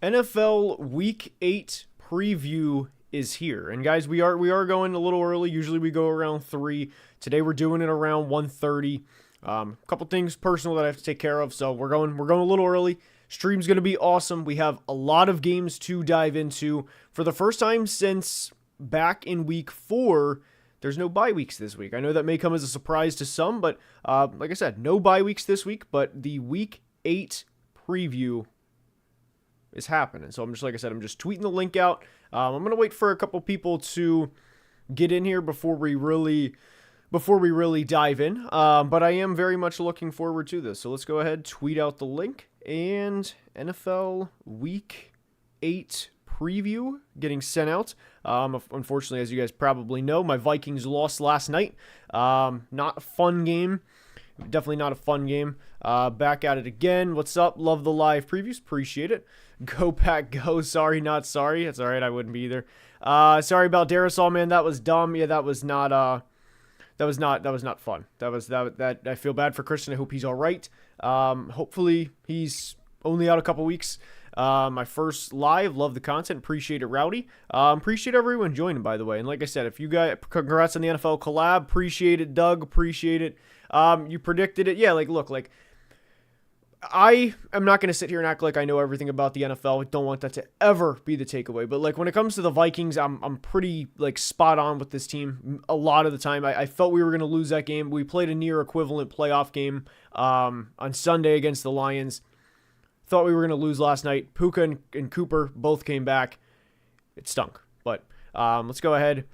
NFL Week 8 preview is here. And guys, we are going a little early. Usually we go around 3. Today we're doing it around 1:30. A couple things personal that I have to take care of, so we're going a little early. Stream's going to be awesome. We have a lot of games to dive into. For the first time since back in week 4, there's no bye weeks this week. I know that may come as a surprise to some, but like I said, no bye weeks this week, but the week 8 preview is happening. So I'm just, like I said, I'm just tweeting the link out. I'm going to wait for a couple people to get in here before we really dive in. But I am very much looking forward to this. So let's go ahead, tweet out the link, and NFL Week 8 preview getting sent out. Unfortunately, as you guys probably know, my Vikings lost last night. Not a fun game. Definitely not a fun game. Back at it again. What's up? Love the live previews. Appreciate it. Go Pack Go. Sorry, not sorry. That's all right. I wouldn't be either. Sorry about Darasol, man. That was dumb. Yeah, that was not fun. That I feel bad for Christian. I hope he's all right. Hopefully he's only out a couple weeks. My first live. Love the content. Appreciate it, Rowdy. Appreciate everyone joining, by the way. And like I said, if you guys, congrats on the NFL collab. Appreciate it, Doug. Appreciate it. You predicted it. Yeah, look, I am not going to sit here and act like I know everything about the NFL. I don't want that to ever be the takeaway. But when it comes to the Vikings, I'm pretty spot on with this team a lot of the time. I felt we were going to lose that game. We played a near equivalent playoff game on Sunday against the Lions. Thought we were going to lose last night. Puka and Cooper both came back. It stunk. But let's go ahead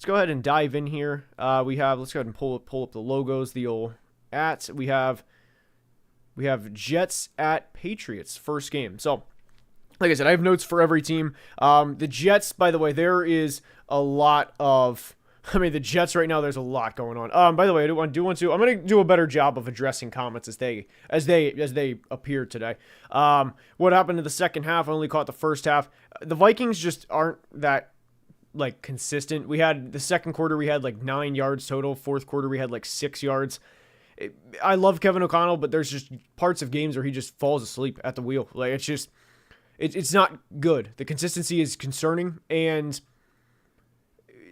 and dive in here. Let's go ahead and pull up the logos, the old ats. We have Jets at Patriots, first game. So, like I said, I have notes for every team. The Jets, by the way, there is a lot of... the Jets right now, there's a lot going on. By the way, I'm going to do a better job of addressing comments as they appear today. What happened in the second half? I only caught the first half. The Vikings just aren't that consistent. We had the second quarter, we had 9 yards total. Fourth quarter, we had 6 yards. I love Kevin O'Connell, but there's just parts of games where he just falls asleep at the wheel. It's not good. The consistency is concerning, and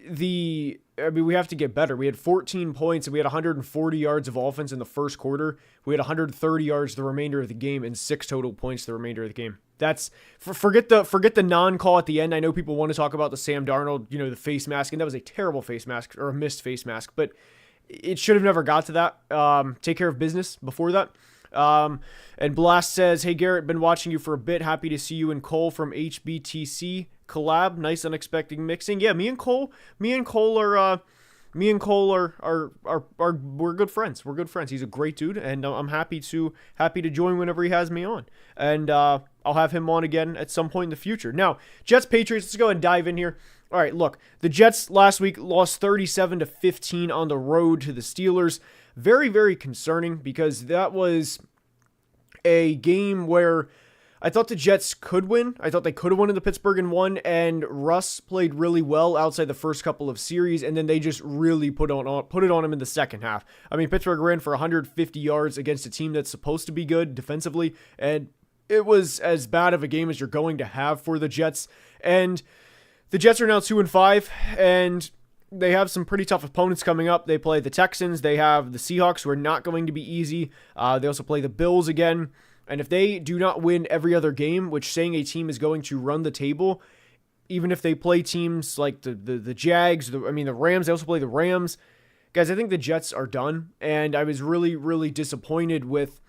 we have to get better. We had 14 points and we had 140 yards of offense in the first quarter. We had 130 yards the remainder of the game and 6 total points the remainder of the game. That's forget the non-call at the end. I know people want to talk about the Sam Darnold, the face mask, and that was a terrible face mask or a missed face mask, but it should have never got to that. Take care of business before that. And Blast says, "Hey Garrett, been watching you for a bit. Happy to see you and Cole from HBTC collab. Nice unexpected mixing." Yeah, me and Cole are we're good friends. We're good friends. He's a great dude, and I'm happy to join whenever he has me on. And I'll have him on again at some point in the future. Now, Jets Patriots. Let's go ahead and dive in here. All right, look, the Jets last week lost 37-15 on the road to the Steelers. Very, very concerning because that was a game where I thought the Jets could win. I thought they could have won in the Pittsburgh and won, and Russ played really well outside the first couple of series, and then they just really put it on him in the second half. Pittsburgh ran for 150 yards against a team that's supposed to be good defensively, and it was as bad of a game as you're going to have for the Jets. And the Jets are now 2-5, and they have some pretty tough opponents coming up. They play the Texans. They have the Seahawks, who are not going to be easy. They also play the Bills again. And if they do not win every other game, which saying a team is going to run the table, even if they play teams like the Jags, the Rams, they also play the Rams. Guys, I think the Jets are done. And I was really, really disappointed with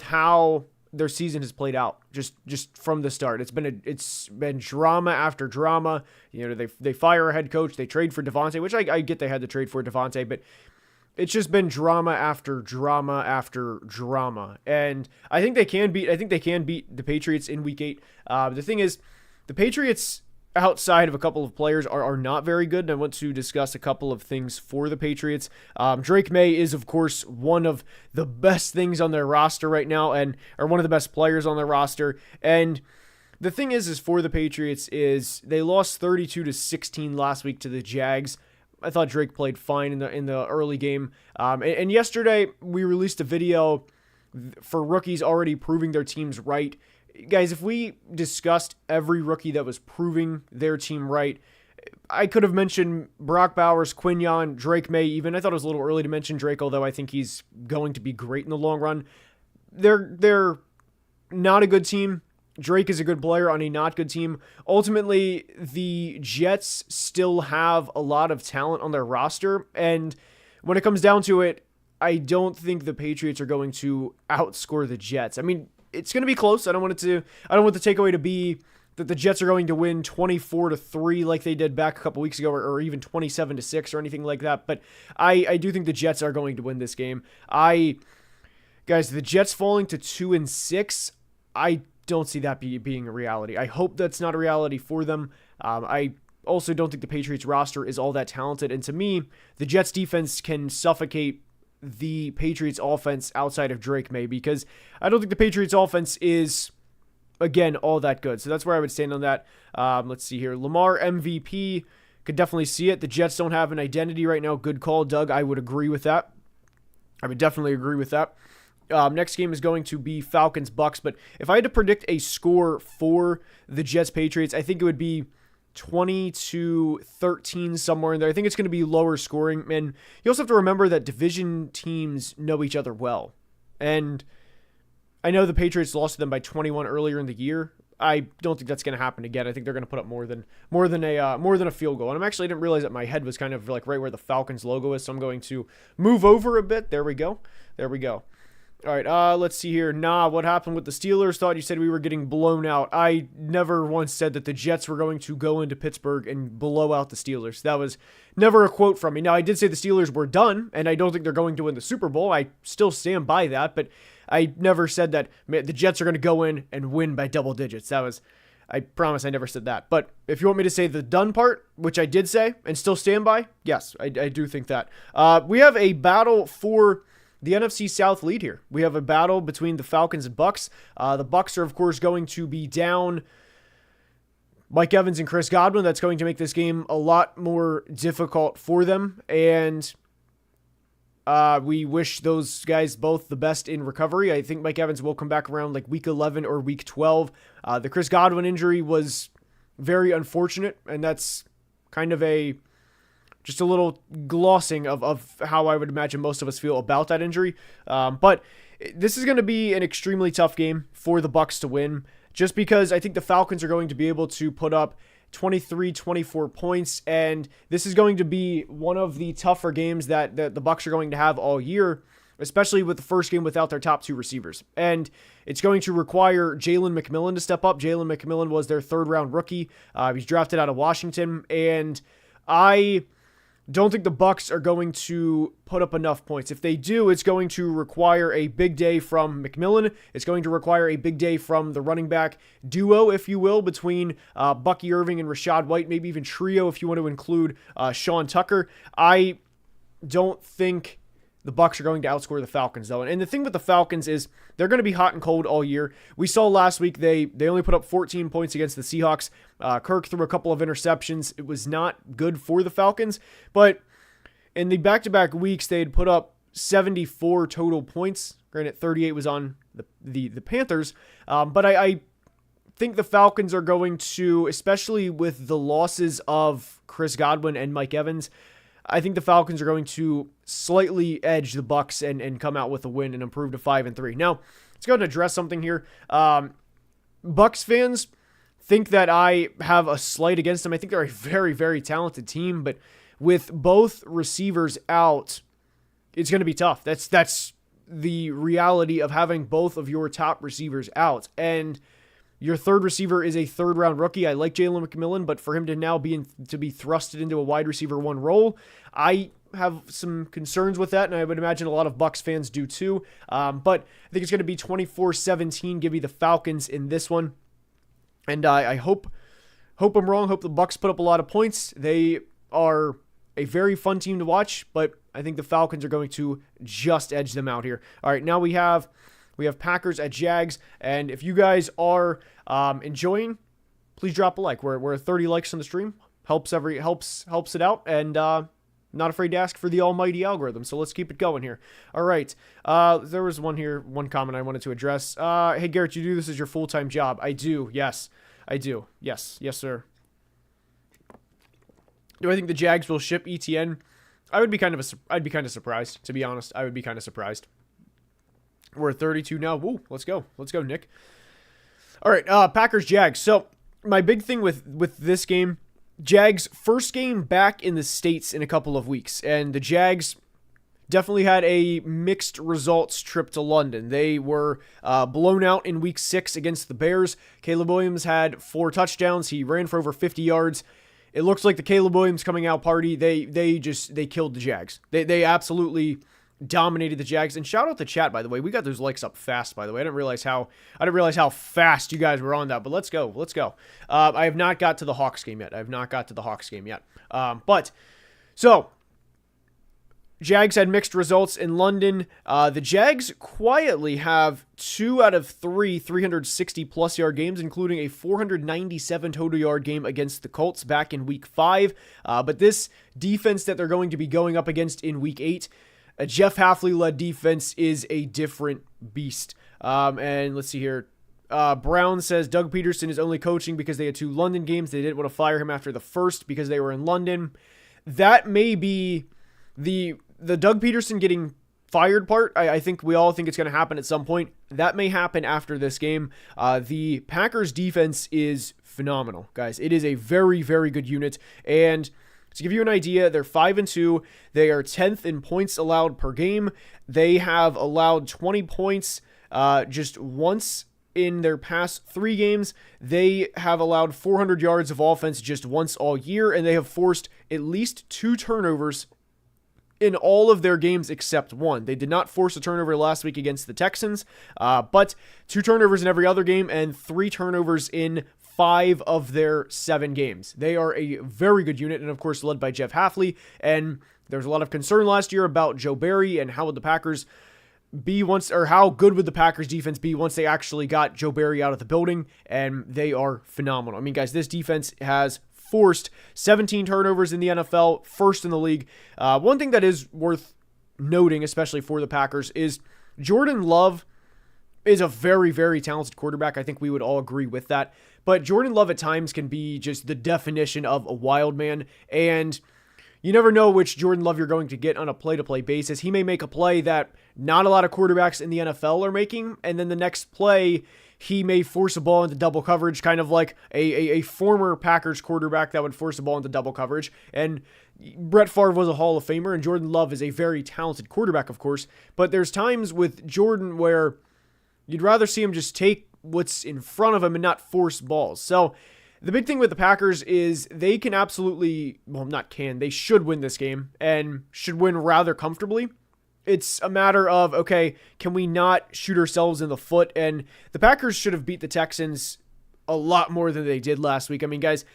how their season has played out just from the start. It's been drama after drama. They fire a head coach, they trade for Devontae, which I get they had to trade for Devontae, but it's just been drama after drama after drama. And I think they can beat the Patriots in week 8. The thing is, the Patriots, outside of a couple of players, are not very good, and I want to discuss a couple of things for the Patriots. Drake May is, of course, one of the best things on their roster right now, or one of the best players on their roster. And the thing is for the Patriots is they lost 32-16 last week to the Jags. I thought Drake played fine in the early game. And yesterday we released a video for rookies already proving their teams right. guys, if we discussed every rookie that was proving their team right, I could have mentioned Brock Bowers, Quinyon, Drake May even. I thought it was a little early to mention Drake, although I think he's going to be great in the long run. They're not a good team. Drake is a good player on a not good team. Ultimately, the Jets still have a lot of talent on their roster, and when it comes down to it, I don't think the Patriots are going to outscore the Jets. I mean, it's going to be close. I don't want the takeaway to be that the Jets are going to win 24-3 like they did back a couple weeks ago, or even 27-6 or anything like that. But I do think the Jets are going to win this game. Guys, the Jets falling to 2-6, I don't see that being a reality. I hope that's not a reality for them. I also don't think the Patriots roster is all that talented. And to me, the Jets defense can suffocate the Patriots offense outside of Drake May, because I don't think the Patriots offense is, again, all that good. So that's where I would stand on that. Let's see here. Lamar MVP, could definitely see it. The Jets don't have an identity right now. Good call, Doug. I would agree with that. I would definitely agree with that. Next game is going to be Falcons-Bucks, but if I had to predict a score for the Jets-Patriots, I think it would be 20-13, somewhere in there. I think it's going to be lower scoring, and you also have to remember that division teams know each other well, and I know the Patriots lost to them by 21 earlier in the year. I don't think that's going to happen again. I think they're going to put up more than a field goal. And I didn't realize that my head was kind of like right where the Falcons logo is, so I'm going to move over a bit. There we go. All right, let's see here. What happened with the Steelers? Thought you said we were getting blown out. I never once said that the Jets were going to go into Pittsburgh and blow out the Steelers. That was never a quote from me. Now, I did say the Steelers were done, and I don't think they're going to win the Super Bowl. I still stand by that, but I never said that the Jets are going to go in and win by double digits. I promise I never said that. But if you want me to say the done part, which I did say and still stand by, yes, I do think that. We have a battle for the NFC South lead here. We have a battle between the Falcons and Bucks. The Bucks are, of course, going to be down Mike Evans and Chris Godwin. That's going to make this game a lot more difficult for them. And we wish those guys both the best in recovery. I think Mike Evans will come back around like week 11 or week 12. The Chris Godwin injury was very unfortunate, and that's kind of just a little glossing of how I would imagine most of us feel about that injury. But this is going to be an extremely tough game for the Bucks to win, just because I think the Falcons are going to be able to put up 23, 24 points, and this is going to be one of the tougher games that the Bucks are going to have all year, especially with the first game without their top two receivers. And it's going to require Jalen McMillan to step up. Jalen McMillan was their third-round rookie. He's drafted out of Washington, and I don't think the Bucks are going to put up enough points. If they do, it's going to require a big day from McMillan. It's going to require a big day from the running back duo, if you will, between Bucky Irving and Rachaad White, maybe even trio if you want to include Sean Tucker. I don't think the Bucks are going to outscore the Falcons, though. And the thing with the Falcons is they're going to be hot and cold all year. We saw last week they only put up 14 points against the Seahawks. Kirk threw a couple of interceptions. It was not good for the Falcons. But in the back-to-back weeks, they had put up 74 total points. Granted, 38 was on the Panthers. But I think the Falcons are going to, especially with the losses of Chris Godwin and Mike Evans, I think the Falcons are going to slightly edge the Bucks and come out with a win and improve to 5-3. Now, let's go ahead and address something here. Bucks fans think that I have a slight against them. I think they're a very, very talented team, but with both receivers out, it's going to be tough. That's the reality of having both of your top receivers out. And your third receiver is a third-round rookie. I like Jalen McMillan, but for him to now be thrusted into a wide receiver one role, I have some concerns with that, and I would imagine a lot of Bucks fans do too. But I think it's going to be 24-17. Give me the Falcons in this one, and I hope I'm wrong. Hope the Bucks put up a lot of points. They are a very fun team to watch, but I think the Falcons are going to just edge them out here. All right, now we have Packers at Jags, and if you guys are enjoying, please drop a like. We're 30 likes on the stream. Helps it out, and Not afraid to ask for the almighty algorithm, so let's keep it going here. All right. There was one comment I wanted to address. Hey, Garrett, you do this as your full-time job? I do, yes. I do. Yes, sir. Do I think the Jags will ship ETN? I'd be kind of surprised, to be honest. I would be kind of surprised. We're at 32 now. Woo, let's go. Let's go, Nick. All right, Packers-Jags. So, my big thing with this game, Jags' first game back in the States in a couple of weeks, and the Jags definitely had a mixed results trip to London. They were blown out in week 6 against the Bears. Caleb Williams had 4 touchdowns. He ran for over 50 yards. It looks like the Caleb Williams coming out party. They killed the Jags. They absolutely dominated the Jags. And shout out to chat, by the way. We got those likes up fast, by the way. I didn't realize how fast you guys were on that. But let's go. I have not got to the Hawks game yet. But so Jags had mixed results in London. The Jags quietly have 2 out of 3 360-plus yard games, including a 497 total yard game against the Colts back in Week 5. But this defense that they're going to be going up against in Week 8, a Jeff Hafley-led defense, is a different beast. And let's see here. Brown says Doug Peterson is only coaching because they had 2 London games. They didn't want to fire him after the first because they were in London. That may be the Doug Peterson getting fired part. I think we all think it's going to happen at some point. That may happen after this game. The Packers defense is phenomenal, guys. It is a very, very good unit. And to give you an idea, they're 5-2. They are 10th in points allowed per game. They have allowed 20 points just once in their past 3 games. They have allowed 400 yards of offense just once all year, and they have forced at least 2 turnovers in all of their games except one. They did not force a turnover last week against the Texans, but 2 turnovers in every other game and 3 turnovers in 5 of their 7 games. They are a very good unit, and of course led by Jeff Hafley. And there was a lot of concern last year about Joe Barry and how would the Packers be once, or how good would the Packers defense be once they actually got Joe Barry out of the building, and they are phenomenal. I mean, guys, this defense has forced 17 turnovers in the NFL, first in the league. One thing that is worth noting, especially for the Packers, is Jordan Love is a very, very talented quarterback. I think we would all agree with that. But Jordan Love at times can be just the definition of a wild man, and you never know which Jordan Love you're going to get on a play-to-play basis. He may make a play that not a lot of quarterbacks in the NFL are making, and then the next play he may force a ball into double coverage, kind of like a former Packers quarterback that would force a ball into double coverage. And Brett Favre was a Hall of Famer, and Jordan Love is a very talented quarterback, of course. But there's times with Jordan where you'd rather see him just take what's in front of him and not force balls. So the big thing with the Packers is they can absolutely, they should win this game, and should win rather comfortably. It's a matter of, okay, can we not shoot ourselves in the foot? And the Packers should have beat the Texans a lot more than they did last week. I mean, guys,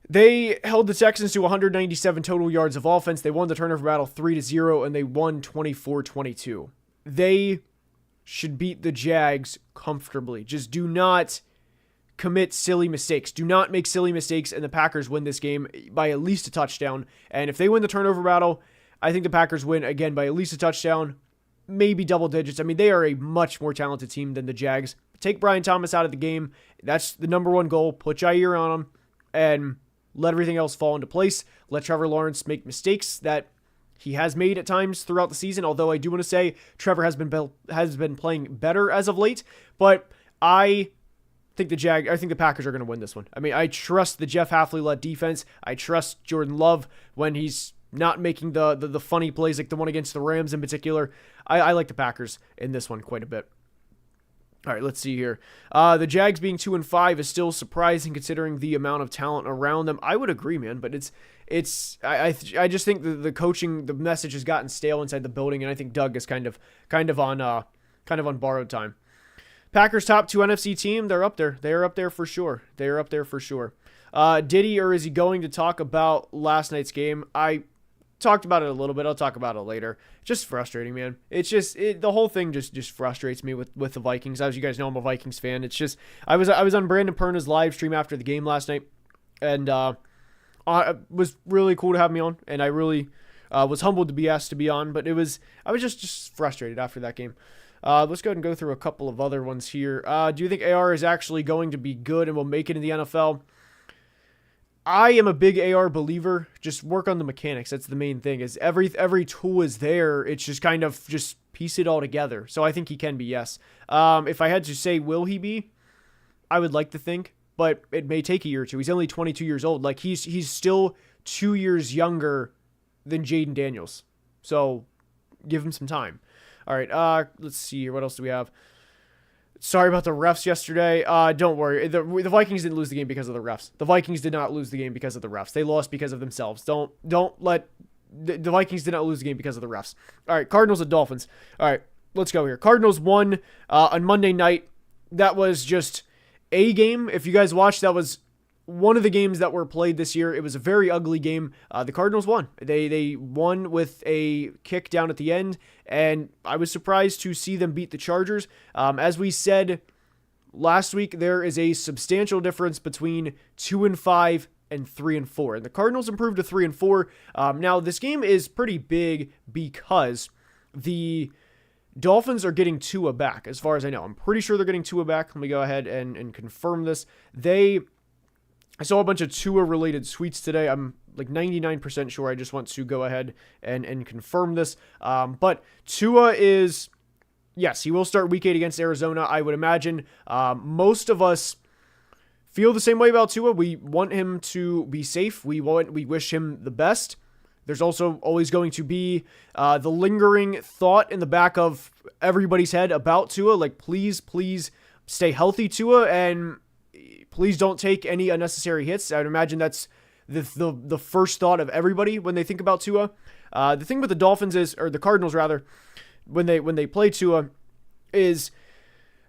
they held the Texans to 197 total yards of offense. They won the turnover battle 3-0, and they won 24-22. They should beat the Jags comfortably. Just do not commit silly mistakes. Do not make silly mistakes, and the Packers win this game by at least a touchdown. And if they win the turnover battle, I think the Packers win, again, by at least a touchdown, maybe double digits. I mean, they are a much more talented team than the Jags. Take Brian Thomas out of the game. That's the number one goal. Put Jair on him and let everything else fall into place. Let Trevor Lawrence make mistakes that he has made at times throughout the season, although I do want to say Trevor has been playing better as of late. But I think the Packers are going to win this one. I mean, I trust the Jeff Hafley-led defense. I trust Jordan Love when he's not making the funny plays like the one against the Rams in particular. I like the Packers in this one quite a bit. All right, let's see here. The Jags being 2-5 is still surprising considering the amount of talent around them. I would agree, man, but I just think the coaching, the message has gotten stale inside the building, and I think Doug is kind of on borrowed time. Packers top 2 NFC team, they're up there. They are up there for sure. Did he, or is he going to talk about last night's game? I talked about it a little bit. I'll talk about it later. Just frustrating, man. It's just the whole thing just frustrates me with the Vikings. As you guys know, I'm a Vikings fan. It's just I was on Brandon Perna's live stream after the game last night, and it was really cool to have me on. And I really Was humbled to be asked to be on, but I was just frustrated after that game. Let's go ahead and go through a couple of other ones here. Do you think AR is actually going to be good and will make it in the NFL? I am a big AR believer. Just work on the mechanics. That's the main thing. Is every tool is there. It's just kind of just piece it all together. So I think he can be, yes. If I had to say, will he be? I would like to think, but it may take a year or two. He's only 22 years old. Like he's still 2 years younger than Jaden Daniels. So give him some time. All right. Let's see here. What else do we have? Sorry about the refs yesterday. Don't worry. The Vikings didn't lose the game because of the refs. The Vikings did not lose the game because of the refs. They lost because of themselves. Don't let the Vikings did not lose the game because of the refs. All right, Cardinals and Dolphins. All right, let's go here. Cardinals won on Monday night. That was just a game. If you guys watched, that was one of the games that were played this year. It was a very ugly game. The Cardinals won. They won with a kick down at the end, and I was surprised to see them beat the Chargers. As we said last week, there is a substantial difference between 2-5 and 3-4, and the Cardinals improved to 3-4. Now this game is pretty big because the Dolphins are getting Tua back, as far as I know. I'm pretty sure they're getting Tua back. Let me go ahead and confirm this. I saw a bunch of Tua-related tweets today. I'm like 99% sure. I just want to go ahead and confirm this. But Tua is, yes, he will start Week 8 against Arizona, I would imagine. Most of us feel the same way about Tua. We want him to be safe. We wish him the best. There's also always going to be the lingering thought in the back of everybody's head about Tua. Like, please stay healthy, Tua, and please don't take any unnecessary hits. I would imagine that's the first thought of everybody when they think about Tua. The thing with the Dolphins is, or the Cardinals rather, when they play Tua, is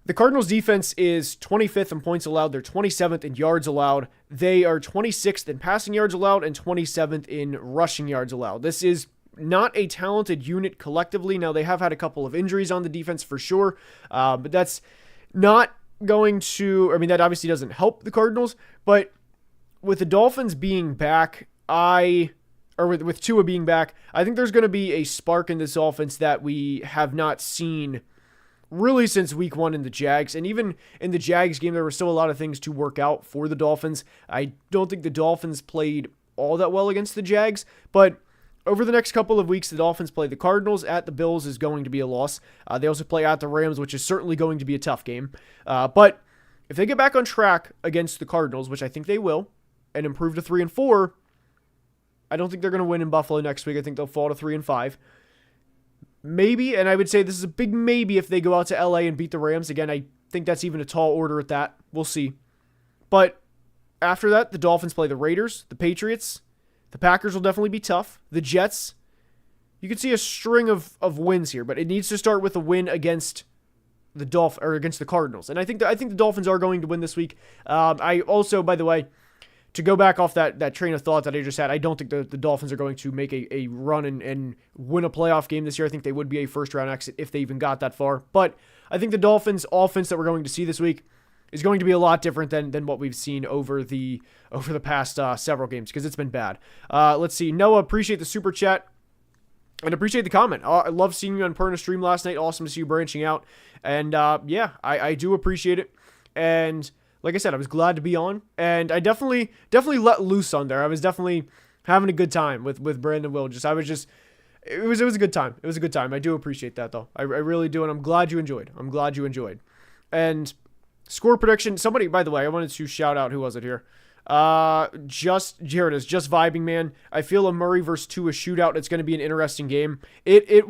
the Cardinals defense is 25th in points allowed. They're 27th in yards allowed. They are 26th in passing yards allowed and 27th in rushing yards allowed. This is not a talented unit collectively. Now, they have had a couple of injuries on the defense for sure, but that's not going to, I mean, that obviously doesn't help the Cardinals, but with the Dolphins being back, with Tua being back, I think there's going to be a spark in this offense that we have not seen really since week 1 in the Jags. And even in the Jags game, there were still a lot of things to work out for the Dolphins. I don't think the Dolphins played all that well against the Jags, but over the next couple of weeks, the Dolphins play the Cardinals. At the Bills is going to be a loss. They also play at the Rams, which is certainly going to be a tough game. But if they get back on track against the Cardinals, which I think they will, and improve to 3-4, I don't think they're going to win in Buffalo next week. I think they'll fall to 3-5. Maybe, and I would say this is a big maybe if they go out to LA and beat the Rams. Again, I think that's even a tall order at that. We'll see. But after that, the Dolphins play the Raiders, the Patriots. The Packers will definitely be tough. The Jets, you can see a string of wins here, but it needs to start with a win against against the Cardinals. And I think the Dolphins are going to win this week. I also, by the way, to go back off that train of thought that I just had, I don't think the Dolphins are going to make a run and win a playoff game this year. I think they would be a first-round exit if they even got that far. But I think the Dolphins' offense that we're going to see this week is going to be a lot different than what we've seen over the past several games, because it's been bad. Let's see. Noah, appreciate the super chat and appreciate the comment. I love seeing you on Perna stream last night. Awesome to see you branching out. And yeah, I do appreciate it. And like I said, I was glad to be on, and I definitely let loose on there. I was definitely having a good time with Brandon Will. It was a good time. It was a good time. I do appreciate that though. I really do, and I'm glad you enjoyed. And score prediction. Somebody, by the way, I wanted to shout out, who was it here? Here it is. Just vibing, man. I feel a Murray versus Tua shootout. It's going to be an interesting game. It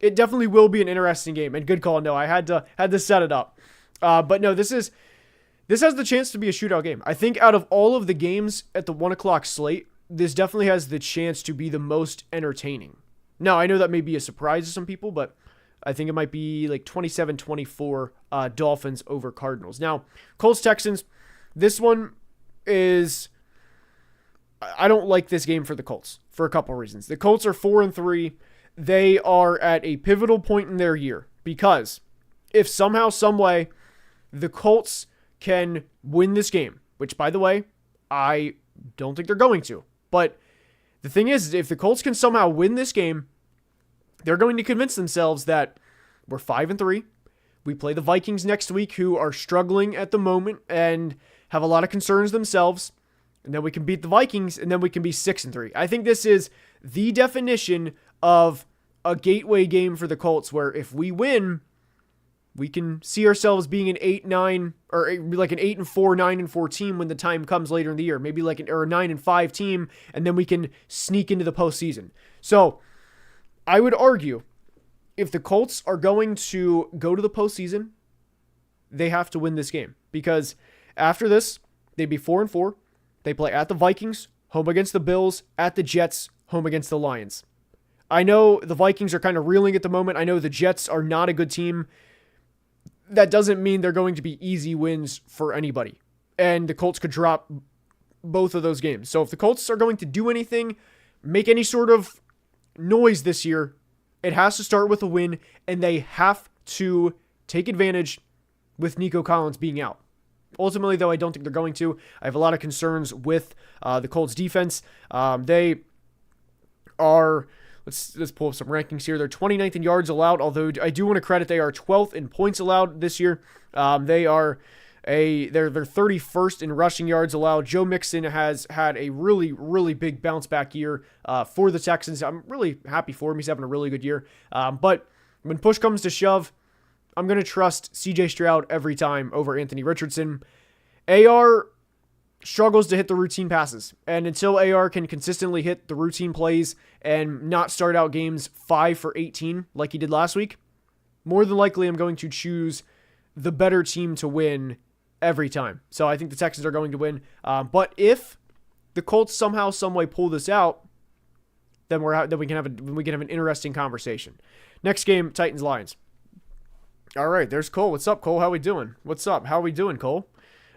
definitely will be an interesting game, and good call. No, I had to set it up. But no, this has the chance to be a shootout game. I think out of all of the games at the 1 o'clock slate, this definitely has the chance to be the most entertaining. Now, I know that may be a surprise to some people, but I think it might be like 27-24 Dolphins over Cardinals. Now, Colts Texans, this one is, I don't like this game for the Colts for a couple reasons. The Colts are 4-3. They are at a pivotal point in their year, because if somehow, some way, the Colts can win this game, which, by the way, I don't think they're going to, but The thing is, if the Colts can somehow win this game, they're going to convince themselves that we're 5-3. We play the Vikings next week, who are struggling at the moment and have a lot of concerns themselves. And then we can beat the Vikings, and then we can be 6-3. I think this is the definition of a gateway game for the Colts, where if we win, we can see ourselves being an 8-9 or like an 8-4, 9-4 team when the time comes later in the year. Maybe like a 9-5 team, and then we can sneak into the postseason. So I would argue if the Colts are going to go to the postseason, they have to win this game, because after this, they'd be 4-4. They play at the Vikings, home against the Bills, at the Jets, home against the Lions. I know the Vikings are kind of reeling at the moment. I know the Jets are not a good team. That doesn't mean they're going to be easy wins for anybody. And the Colts could drop both of those games. So if the Colts are going to do anything, make any sort of noise this year, it has to start with a win, and they have to take advantage with Nico Collins being out. Ultimately, though, I don't think they're going to. I have a lot of concerns with the Colts defense. They are, let's pull up some rankings here. They're 29th in yards allowed, although I do want to credit they are 12th in points allowed this year. They're 31st in rushing yards allowed. Joe Mixon has had a really, really big bounce back year for the Texans. I'm really happy for him. He's having a really good year. But when push comes to shove, I'm going to trust CJ Stroud every time over Anthony Richardson. AR struggles to hit the routine passes. And until AR can consistently hit the routine plays and not start out games 5 for 18 like he did last week, more than likely I'm going to choose the better team to win every time. So I think the Texans are going to win. But if the Colts somehow, some way pull this out, then we can have an interesting conversation. Next game, Titans-Lions. All right, there's Cole. What's up, Cole? How we doing? What's up? How we doing, Cole?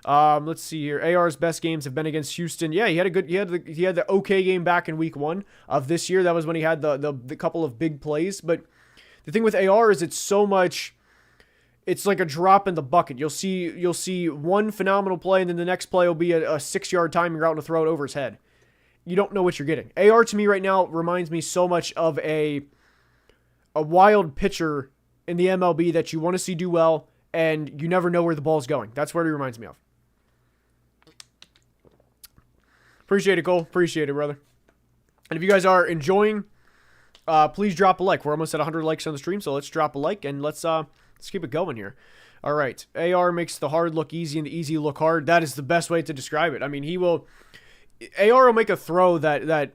Let's see here. AR's best games have been against Houston. Yeah, he had the okay game back in week 1 of this year. That was when he had the couple of big plays. But the thing with AR is it's like a drop in the bucket. You'll see one phenomenal play, and then the next play will be a 6-yard timing route to throw it over his head. You don't know what you're getting. AR to me right now reminds me so much of a wild pitcher in the MLB that you want to see do well, and you never know where the ball's going. That's what he reminds me of. Appreciate it, Cole. Appreciate it, brother. And if you guys are enjoying, please drop a like. We're almost at 100 likes on the stream, so let's drop a like, and let's keep it going here. All right. AR makes the hard look easy and the easy look hard. That is the best way to describe it. I mean, AR will make a throw that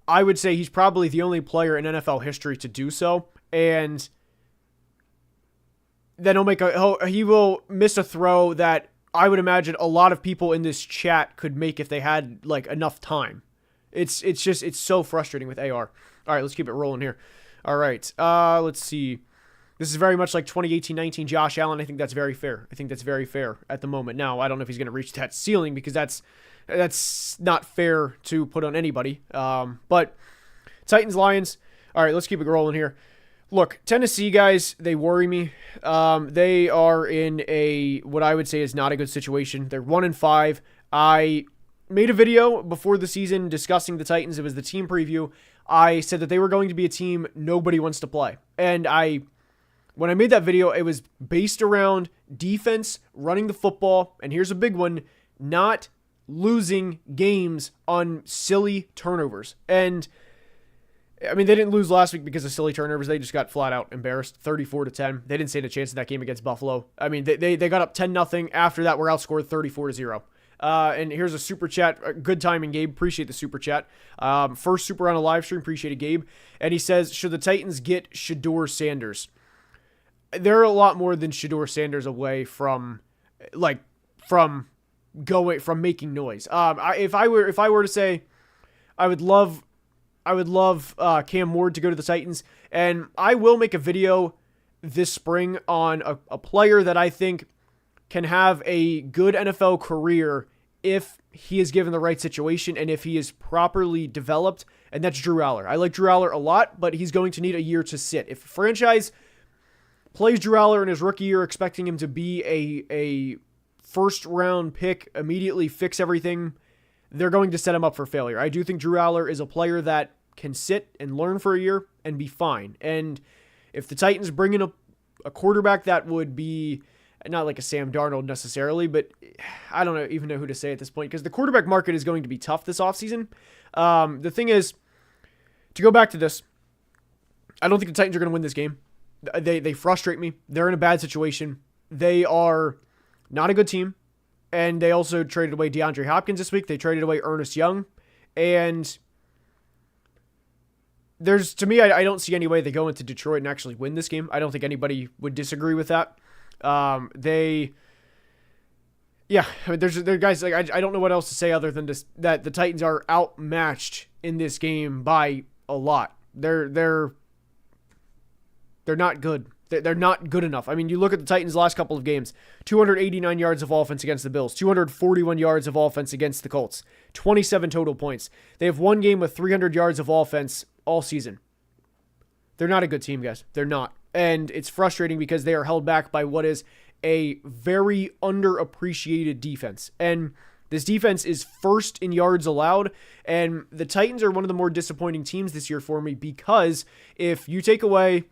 I would say he's probably the only player in NFL history to do so, and then he will miss a throw that I would imagine a lot of people in this chat could make if they had like enough time. It's so frustrating with AR. All right, let's keep it rolling here. All right, let's see. This is very much like 2018-19 Josh Allen. I think that's very fair. I think that's very fair at the moment. Now, I don't know if he's going to reach that ceiling, because that's not fair to put on anybody. But Titans-Lions. All right, let's keep it rolling here. Look, Tennessee, guys, they worry me. They are in what I would say is not a good situation. They're 1-5. I made a video before the season discussing the Titans. It was the team preview. I said that they were going to be a team nobody wants to play. And when I made that video, it was based around defense, running the football, and here's a big one, not losing games on silly turnovers. And I mean, they didn't lose last week because of silly turnovers. They just got flat out embarrassed, 34-10. They didn't stand a chance in that game against Buffalo. I mean, they got up 10-0. After that, were outscored 34-0. And here's a super chat. Good timing, Gabe. Appreciate the super chat. First super on a live stream. Appreciate it, Gabe. And he says, should the Titans get Shedeur Sanders? They're a lot more than Shedeur Sanders away from making noise. If I were to say, I would love Cam Ward to go to the Titans, and I will make a video this spring on a player that I think can have a good NFL career if he is given the right situation and if he is properly developed, and that's Drew Aller. I like Drew Aller a lot, but he's going to need a year to sit. If a franchise plays Drew Aller in his rookie year expecting him to be a first-round pick, immediately fix everything, they're going to set him up for failure. I do think Drew Aller is a player that can sit and learn for a year and be fine. And if the Titans bring in a quarterback that would be not like a Sam Darnold necessarily, but I don't even know who to say at this point because the quarterback market is going to be tough this offseason. The thing is, to go back to this, I don't think the Titans are going to win this game. They frustrate me. They're in a bad situation. They are not a good team. And they also traded away DeAndre Hopkins this week. They traded away Ernest Young. And to me, I don't see any way they go into Detroit and actually win this game. I don't think anybody would disagree with that. There guys, like, I don't know what else to say other than just that the Titans are outmatched in this game by a lot. They're not good. They're not good enough. I mean, you look at the Titans' last couple of games, 289 yards of offense against the Bills, 241 yards of offense against the Colts, 27 total points. They have one game with 300 yards of offense all season. They're not a good team, guys. They're not. And it's frustrating because they are held back by what is a very underappreciated defense. And this defense is first in yards allowed, and the Titans are one of the more disappointing teams this year for me because if you take away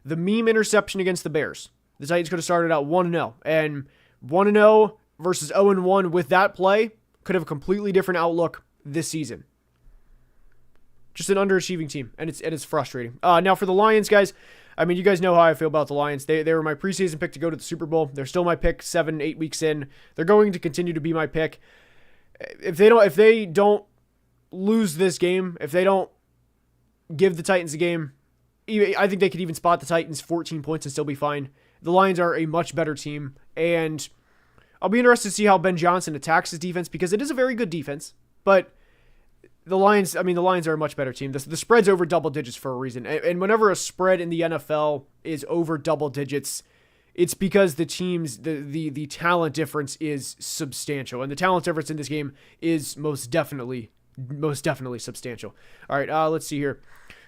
the meme interception against the Bears, the Titans could have started out 1-0, and 1-0 versus 0-1 with that play could have a completely different outlook this season. Just an underachieving team, and it's frustrating. Now for the Lions, guys, I mean, you guys know how I feel about the Lions. They were my preseason pick to go to the Super Bowl. They're still my pick 7-8 weeks in. They're going to continue to be my pick. If they don't lose this game, if they don't give the Titans a game, I think they could even spot the Titans 14 points and still be fine. The Lions are a much better team, and I'll be interested to see how Ben Johnson attacks his defense because it is a very good defense, but the Lions are a much better team. The spread's over double digits for a reason, and whenever a spread in the NFL is over double digits, it's because the teams, the talent difference is substantial, and the talent difference in this game is most definitely substantial. All right, let's see here.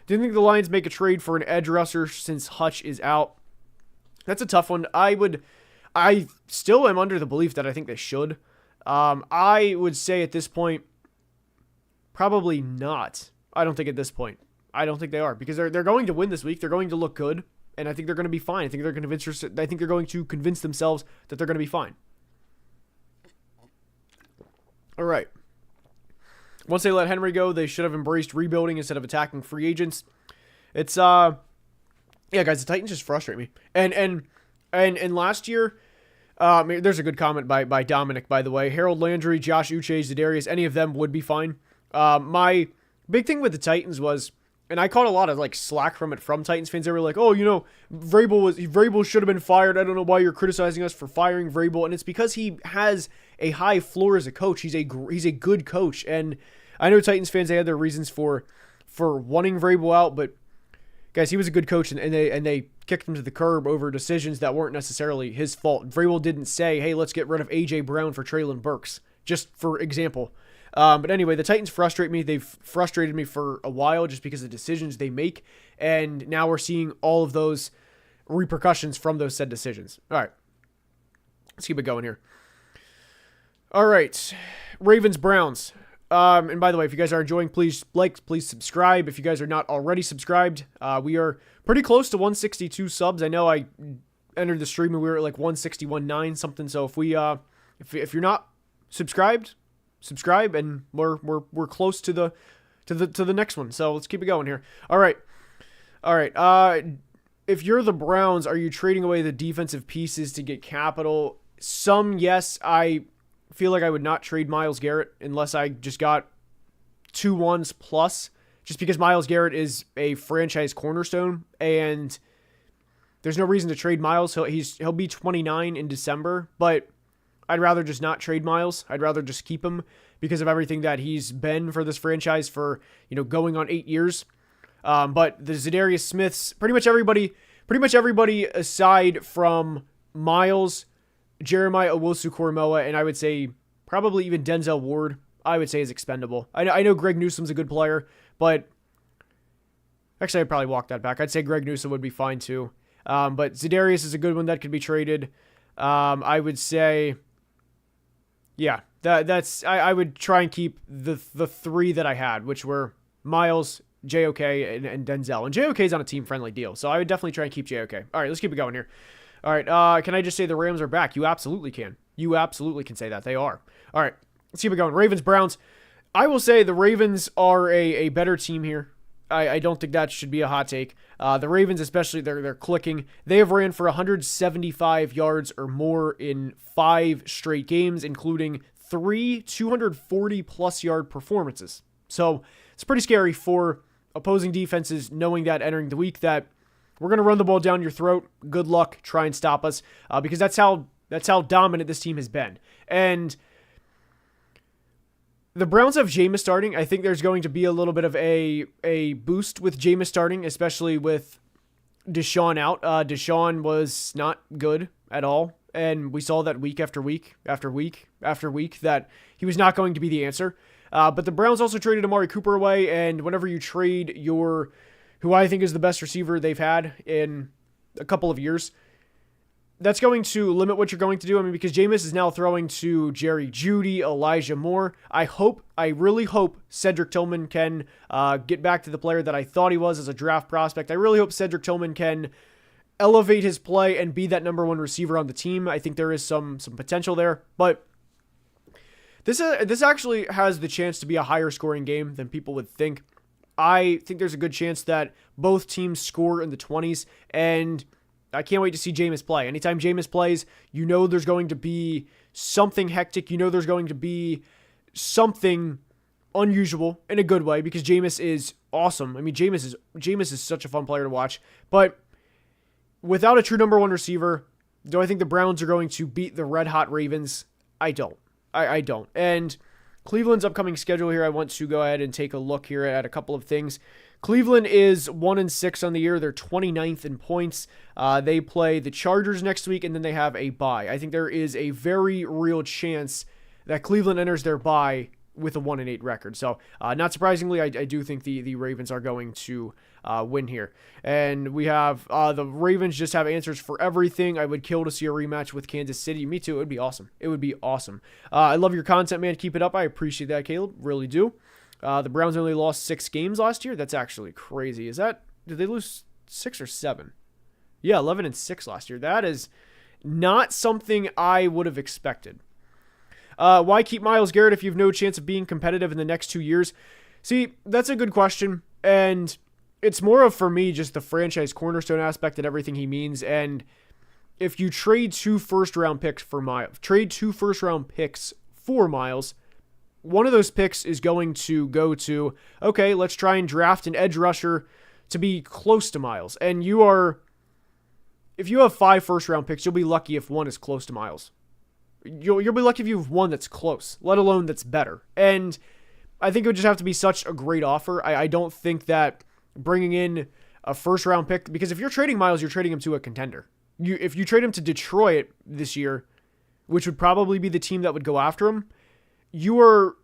Do you think the Lions make a trade for an edge rusher since Hutch is out? That's a tough one. I still am under the belief that I think they should. I would say at this point, probably not. I don't think at this point. I don't think they are because they're going to win this week. They're going to look good, and I think they're going to be fine. I think they're going to convince themselves that they're going to be fine. All right. Once they let Henry go, they should have embraced rebuilding instead of attacking free agents. It's yeah, guys, the Titans just frustrate me. And last year, there's a good comment by Dominic, by the way. Harold Landry, Josh Uche, Za'Darius, any of them would be fine. My big thing with the Titans was, and I caught a lot of like slack from Titans fans. They were like, "Oh, Vrabel should have been fired. I don't know why you're criticizing us for firing Vrabel." And it's because he has a high floor as a coach. He's a good coach, and I know Titans fans, they had their reasons for wanting Vrabel out, but guys, he was a good coach, and they kicked him to the curb over decisions that weren't necessarily his fault. Vrabel didn't say, "Hey, let's get rid of A.J. Brown for Treylon Burks," just for example. But anyway, the Titans frustrate me. They've frustrated me for a while just because of the decisions they make, and now we're seeing all of those repercussions from those said decisions. All right, let's keep it going here. All right, Ravens-Browns. And by the way, if you guys are enjoying, please subscribe. If you guys are not already subscribed, we are pretty close to 162 subs. I know I entered the stream and we were at like 161.9 something. So if you're not subscribed, subscribe, and we're close to the next one. So let's keep it going here. All right. If you're the Browns, are you trading away the defensive pieces to get capital? Some, yes. I feel like I would not trade Myles Garrett unless I just got 2 1s plus, just because Myles Garrett is a franchise cornerstone, and there's no reason to trade Myles. He'll be 29 in December, but I'd rather just not trade Myles. I'd rather just keep him because of everything that he's been for this franchise for, going on 8 years. But the Za'Darius Smiths, pretty much everybody aside from Myles, Jeremiah Owusu-Koramoah, and I would say probably even Denzel Ward, I would say is expendable. I know Greg Newsom's a good player, but actually I'd probably walk that back. I'd say Greg Newsome would be fine too. But Za'Darius is a good one that could be traded. I would say Yeah, I would try and keep the three that I had, which were Miles, JOK, and Denzel. And JOK is on a team-friendly deal, so I would definitely try and keep JOK. All right, let's keep it going here. All right, can I just say the Rams are back? You absolutely can. You absolutely can say that. They are. All right, let's keep it going. Ravens, Browns. I will say the Ravens are a better team here. I don't think that should be a hot take. The Ravens, especially, they're clicking. They have ran for 175 yards or more in 5 straight games, including 3 240-plus yard performances. So it's pretty scary for opposing defenses knowing that entering the week that we're going to run the ball down your throat. Good luck. Try and stop us because that's how dominant this team has been. And the Browns have Jameis starting. I think there's going to be a little bit of a boost with Jameis starting, especially with Deshaun out. Deshaun was not good at all, and we saw that week after week after week after week that he was not going to be the answer. But the Browns also traded Amari Cooper away, and whenever you trade who I think is the best receiver they've had in a couple of years, that's going to limit what you're going to do. I mean, because Jameis is now throwing to Jerry Jeudy, Elijah Moore. I really hope Cedric Tillman can get back to the player that I thought he was as a draft prospect. I really hope Cedric Tillman can elevate his play and be that number one receiver on the team. I think there is some potential there, but this actually has the chance to be a higher scoring game than people would think. I think there's a good chance that both teams score in the 20s, and I can't wait to see Jameis play. Anytime Jameis plays, you know there's going to be something hectic. You know there's going to be something unusual in a good way because Jameis is awesome. I mean, Jameis is such a fun player to watch. But without a true number one receiver, do I think the Browns are going to beat the red-hot Ravens? I don't. I don't. And Cleveland's upcoming schedule here, I want to go ahead and take a look here at a couple of things. Cleveland is 1-6 on the year. They're 29th in points. They play the Chargers next week, and then they have a bye. I think there is a very real chance that Cleveland enters their bye with a 1-8 record. So, not surprisingly, I do think the Ravens are going to win here. And we have the Ravens just have answers for everything. I would kill to see a rematch with Kansas City. Me too. It would be awesome. It would be awesome. I love your content, man. Keep it up. I appreciate that, Caleb. Really do. The Browns only lost 6 games last year. That's actually crazy. Did they lose 6 or 7? Yeah, 11-6 last year. That is not something I would have expected. Why keep Myles Garrett if you have no chance of being competitive in the next 2 years? See, that's a good question. And it's more of, for me, just the franchise cornerstone aspect and everything he means. And if you trade 2 first-round picks for Myles, one of those picks is going to go to, okay, let's try and draft an edge rusher to be close to Myles. And if you have 5 first-round picks, you'll be lucky if one is close to Myles. You'll be lucky if you have one that's close, let alone that's better. And I think it would just have to be such a great offer. I don't think that bringing in a first-round pick, because if you're trading Myles, you're trading him to a contender. If you trade him to Detroit this year, which would probably be the team that would go after him, you are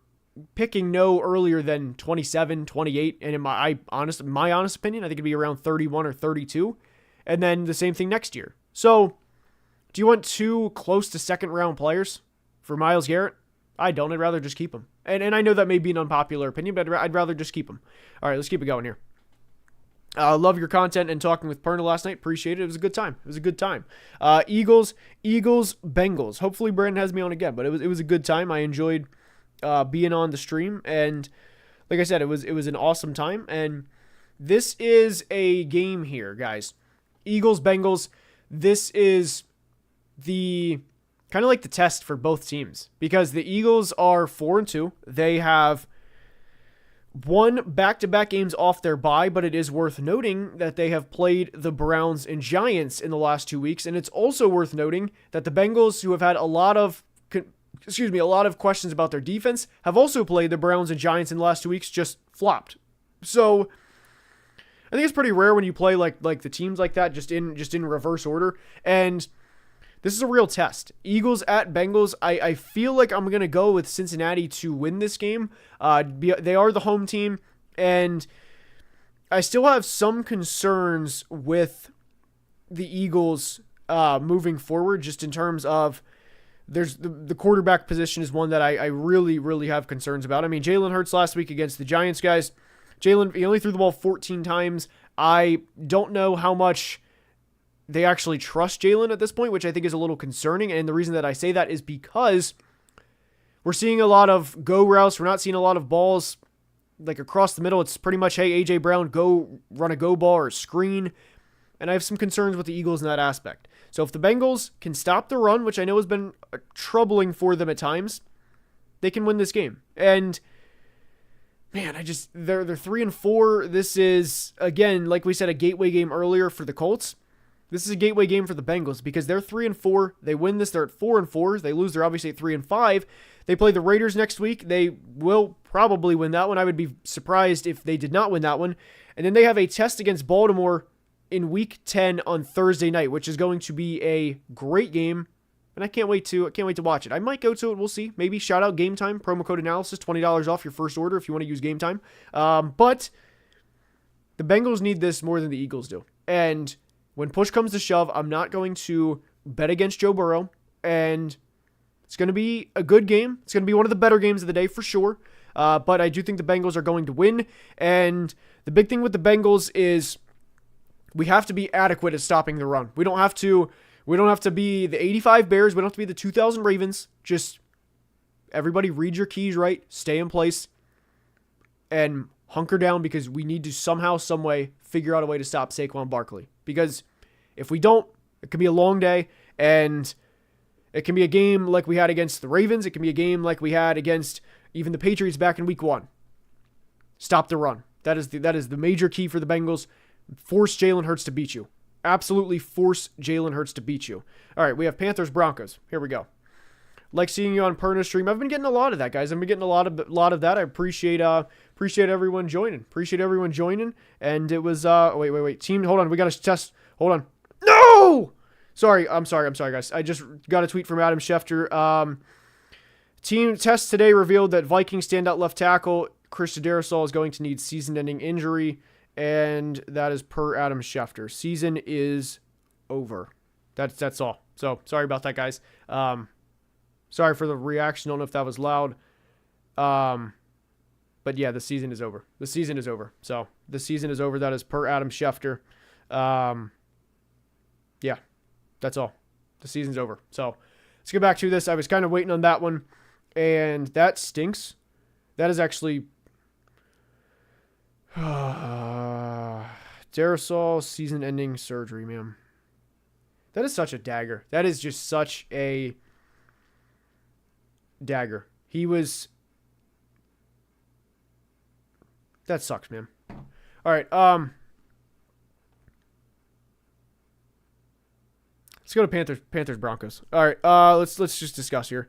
picking no earlier than 27, 28, and in my honest opinion, I think it'd be around 31 or 32, and then the same thing next year. So, do you want 2 close to second-round players for Myles Garrett? I don't. I'd rather just keep him. And I know that may be an unpopular opinion, but I'd rather just keep him. All right, let's keep it going here. Love your content and talking with Perna last night. Appreciate it. It was a good time. Eagles, Bengals. Hopefully Brandon has me on again, but it was a good time. I enjoyed being on the stream, and like I said, it was an awesome time. And this is a game here, guys. Eagles, Bengals. This is the kind of like the test for both teams because the Eagles are 4-2. They have won back-to-back games off their bye, but it is worth noting that they have played the Browns and Giants in the last 2 weeks, and it's also worth noting that the Bengals, who have had a lot of questions about their defense, have also played the Browns and Giants in the last 2 weeks, just flopped. So I think it's pretty rare when you play like the teams like that, just in reverse order. And this is a real test. Eagles at Bengals. I feel like I'm going to go with Cincinnati to win this game. They are the home team, and I still have some concerns with the Eagles moving forward, just in terms of there's the quarterback position is one that I really, really have concerns about. I mean, Jalen Hurts last week against the Giants, guys. Jalen, he only threw the ball 14 times. I don't know how much they actually trust Jalen at this point, which I think is a little concerning. And the reason that I say that is because we're seeing a lot of go routes. We're not seeing a lot of balls like across the middle. It's pretty much, hey, A.J. Brown, go run a go ball or screen. And I have some concerns with the Eagles in that aspect. So if the Bengals can stop the run, which I know has been troubling for them at times, they can win this game. And man, they're 3-4. This is, again, like we said, a gateway game earlier for the Colts. This is a gateway game for the Bengals because they're 3-4. They win this, they're at 4-4. They lose, they're obviously at 3-5. They play the Raiders next week. They will probably win that one. I would be surprised if they did not win that one. And then they have a test against Baltimore in Week 10 on Thursday night, which is going to be a great game. And I can't wait to watch it. I might go to it. We'll see. Maybe shout out Game Time. Promo code analysis, $20 off your first order if you want to use Game Time. But the Bengals need this more than the Eagles do. And when push comes to shove, I'm not going to bet against Joe Burrow. And it's going to be a good game. It's going to be one of the better games of the day for sure. But I do think the Bengals are going to win. And the big thing with the Bengals is we have to be adequate at stopping the run. We don't have to be the 85 Bears. We don't have to be the 2000 Ravens. Just everybody read your keys right, stay in place, and hunker down because we need to somehow, some way, figure out a way to stop Saquon Barkley. Because if we don't, it could be a long day, and it can be a game like we had against the Ravens. It can be a game like we had against even the Patriots back in Week 1. Stop the run. That is the major key for the Bengals. Force Jalen Hurts to beat you. Absolutely force Jalen Hurts to beat you. All right, we have Panthers Broncos. Here we go. Like seeing you on Perna stream. I've been getting a lot of that, guys. I've been getting a lot of that. I appreciate everyone joining. And it was wait. Team, hold on. We got to test. Hold on. No! I'm sorry, guys. I just got a tweet from Adam Schefter. Team test today revealed that Vikings standout left tackle Christian Darrisaw is going to need season-ending injury. And that is per Adam Schefter. Season is over. That's all. So sorry about that, guys. Sorry for the reaction. Don't know if that was loud. But yeah, the season is over. The season is over. So the season is over. That is per Adam Schefter. Yeah, that's all. The season's over. So let's get back to this. I was kind of waiting on that one, and that stinks. That is actually. Darrisaw season-ending surgery, man. That is such a dagger. That is just such a dagger. That sucks, man. All right, let's go to Panthers Broncos. All right, let's just discuss here.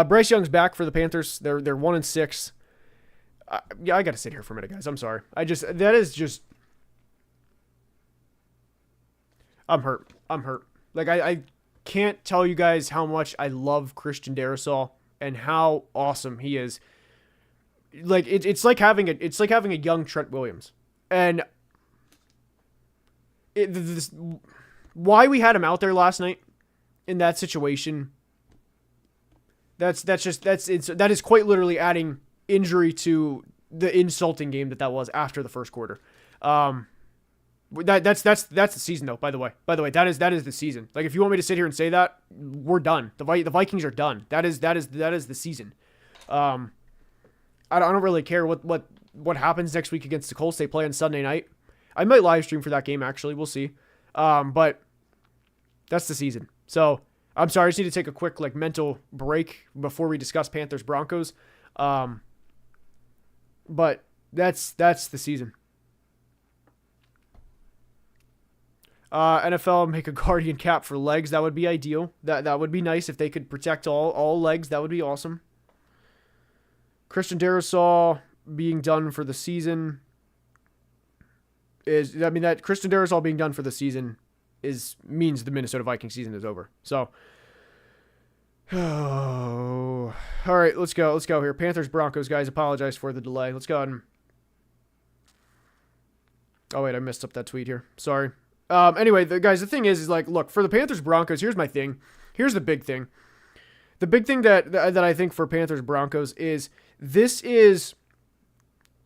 Bryce Young's back for the Panthers. They're 1-6. Yeah, I got to sit here for a minute, guys. I'm sorry. I'm hurt. Like, I can't tell you guys how much I love Christian Darrisaw and how awesome he is. Like, it's like having a young Trent Williams. And why we had him out there last night in that situation, that is quite literally adding injury to the insulting game that was after the first quarter. That's the season though. By the way, that is the season. Like, if you want me to sit here and say that, we're done. The Vikings are done. That is the season. I don't really care what happens next week against the Colts. They play on Sunday night. I might live stream for that game, actually. We'll see. But that's the season. So I'm sorry. I just need to take a quick mental break before we discuss Panthers Broncos. But that's the season. NFL make a guardian cap for legs. That would be ideal. That would be nice if they could protect all legs. That would be awesome. Christian Darrisaw being done for the season that Christian Darrisaw being done for the season means the Minnesota Vikings season is over. So, all right, let's go here. Panthers Broncos, guys. Apologize for the delay. Let's go ahead and. Oh wait, I messed up that tweet here. Sorry. Anyway, guys, the thing is look, for the Panthers Broncos. Here's my thing. Here's the big thing. the big thing that I think for Panthers Broncos is this is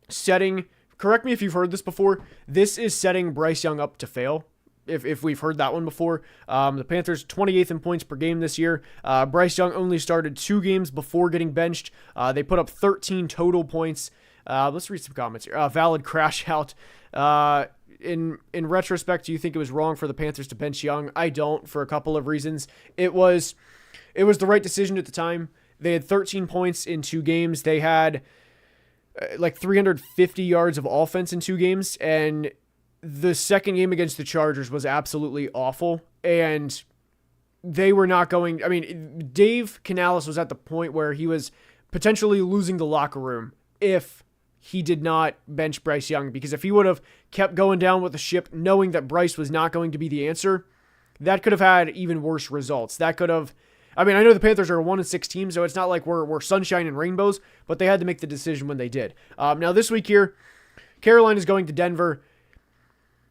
setting, correct me if you've heard this before, this is setting Bryce Young up to fail. If we've heard that one before. The Panthers 28th in points per game this year. Bryce Young only started 2 games before getting benched. They put up 13 total points. Let's read some comments here. Valid crash out. In retrospect, do you think it was wrong for the Panthers to bench Young? I don't, for a couple of reasons. It was the right decision at the time. They had 13 points in 2 games. They had like 350 yards of offense in 2 games, and the second game against the Chargers was absolutely awful, and they were not going. I mean, Dave Canales was at the point where he was potentially losing the locker room if he did not bench Bryce Young, because if he would have kept going down with the ship knowing that Bryce was not going to be the answer, that could have had even worse results. That could have, I mean, I know the Panthers are a 1-6 team, so it's not like we're sunshine and rainbows, but they had to make the decision when they did. Now this week here, Carolina is going to Denver.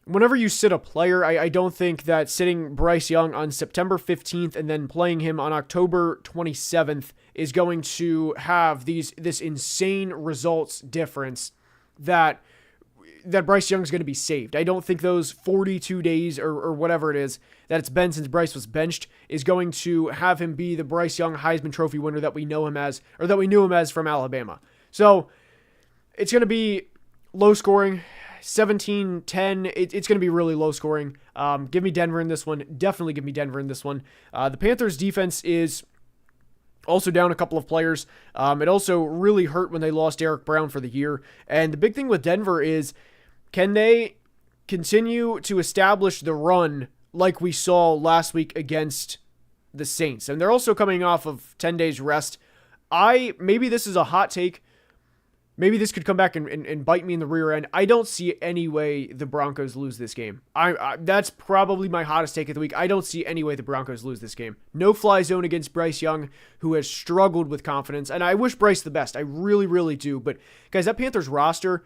Whenever you sit a player, I don't think that sitting Bryce Young on September 15th and then playing him on October 27th is going to have this insane results difference that Bryce Young is going to be saved. I don't think those 42 days or whatever it is that it's been since Bryce was benched is going to have him be the Bryce Young Heisman Trophy winner that we know him as, or that we knew him as from Alabama. So it's going to be low scoring. 17-10, it's going to be really low scoring. Give me Denver in this one. Definitely give me Denver in this one. The Panthers defense is also down a couple of players. It also really hurt when they lost Eric Brown for the year. And the big thing with Denver is, can they continue to establish the run like we saw last week against the Saints? And they're also coming off of 10 days rest. Maybe this is a hot take. Maybe this could come back and bite me in the rear end. I don't see any way the Broncos lose this game. That's probably my hottest take of the week. I don't see any way the Broncos lose this game. No fly zone against Bryce Young, who has struggled with confidence. And I wish Bryce the best. I really, really do. But, guys, that Panthers roster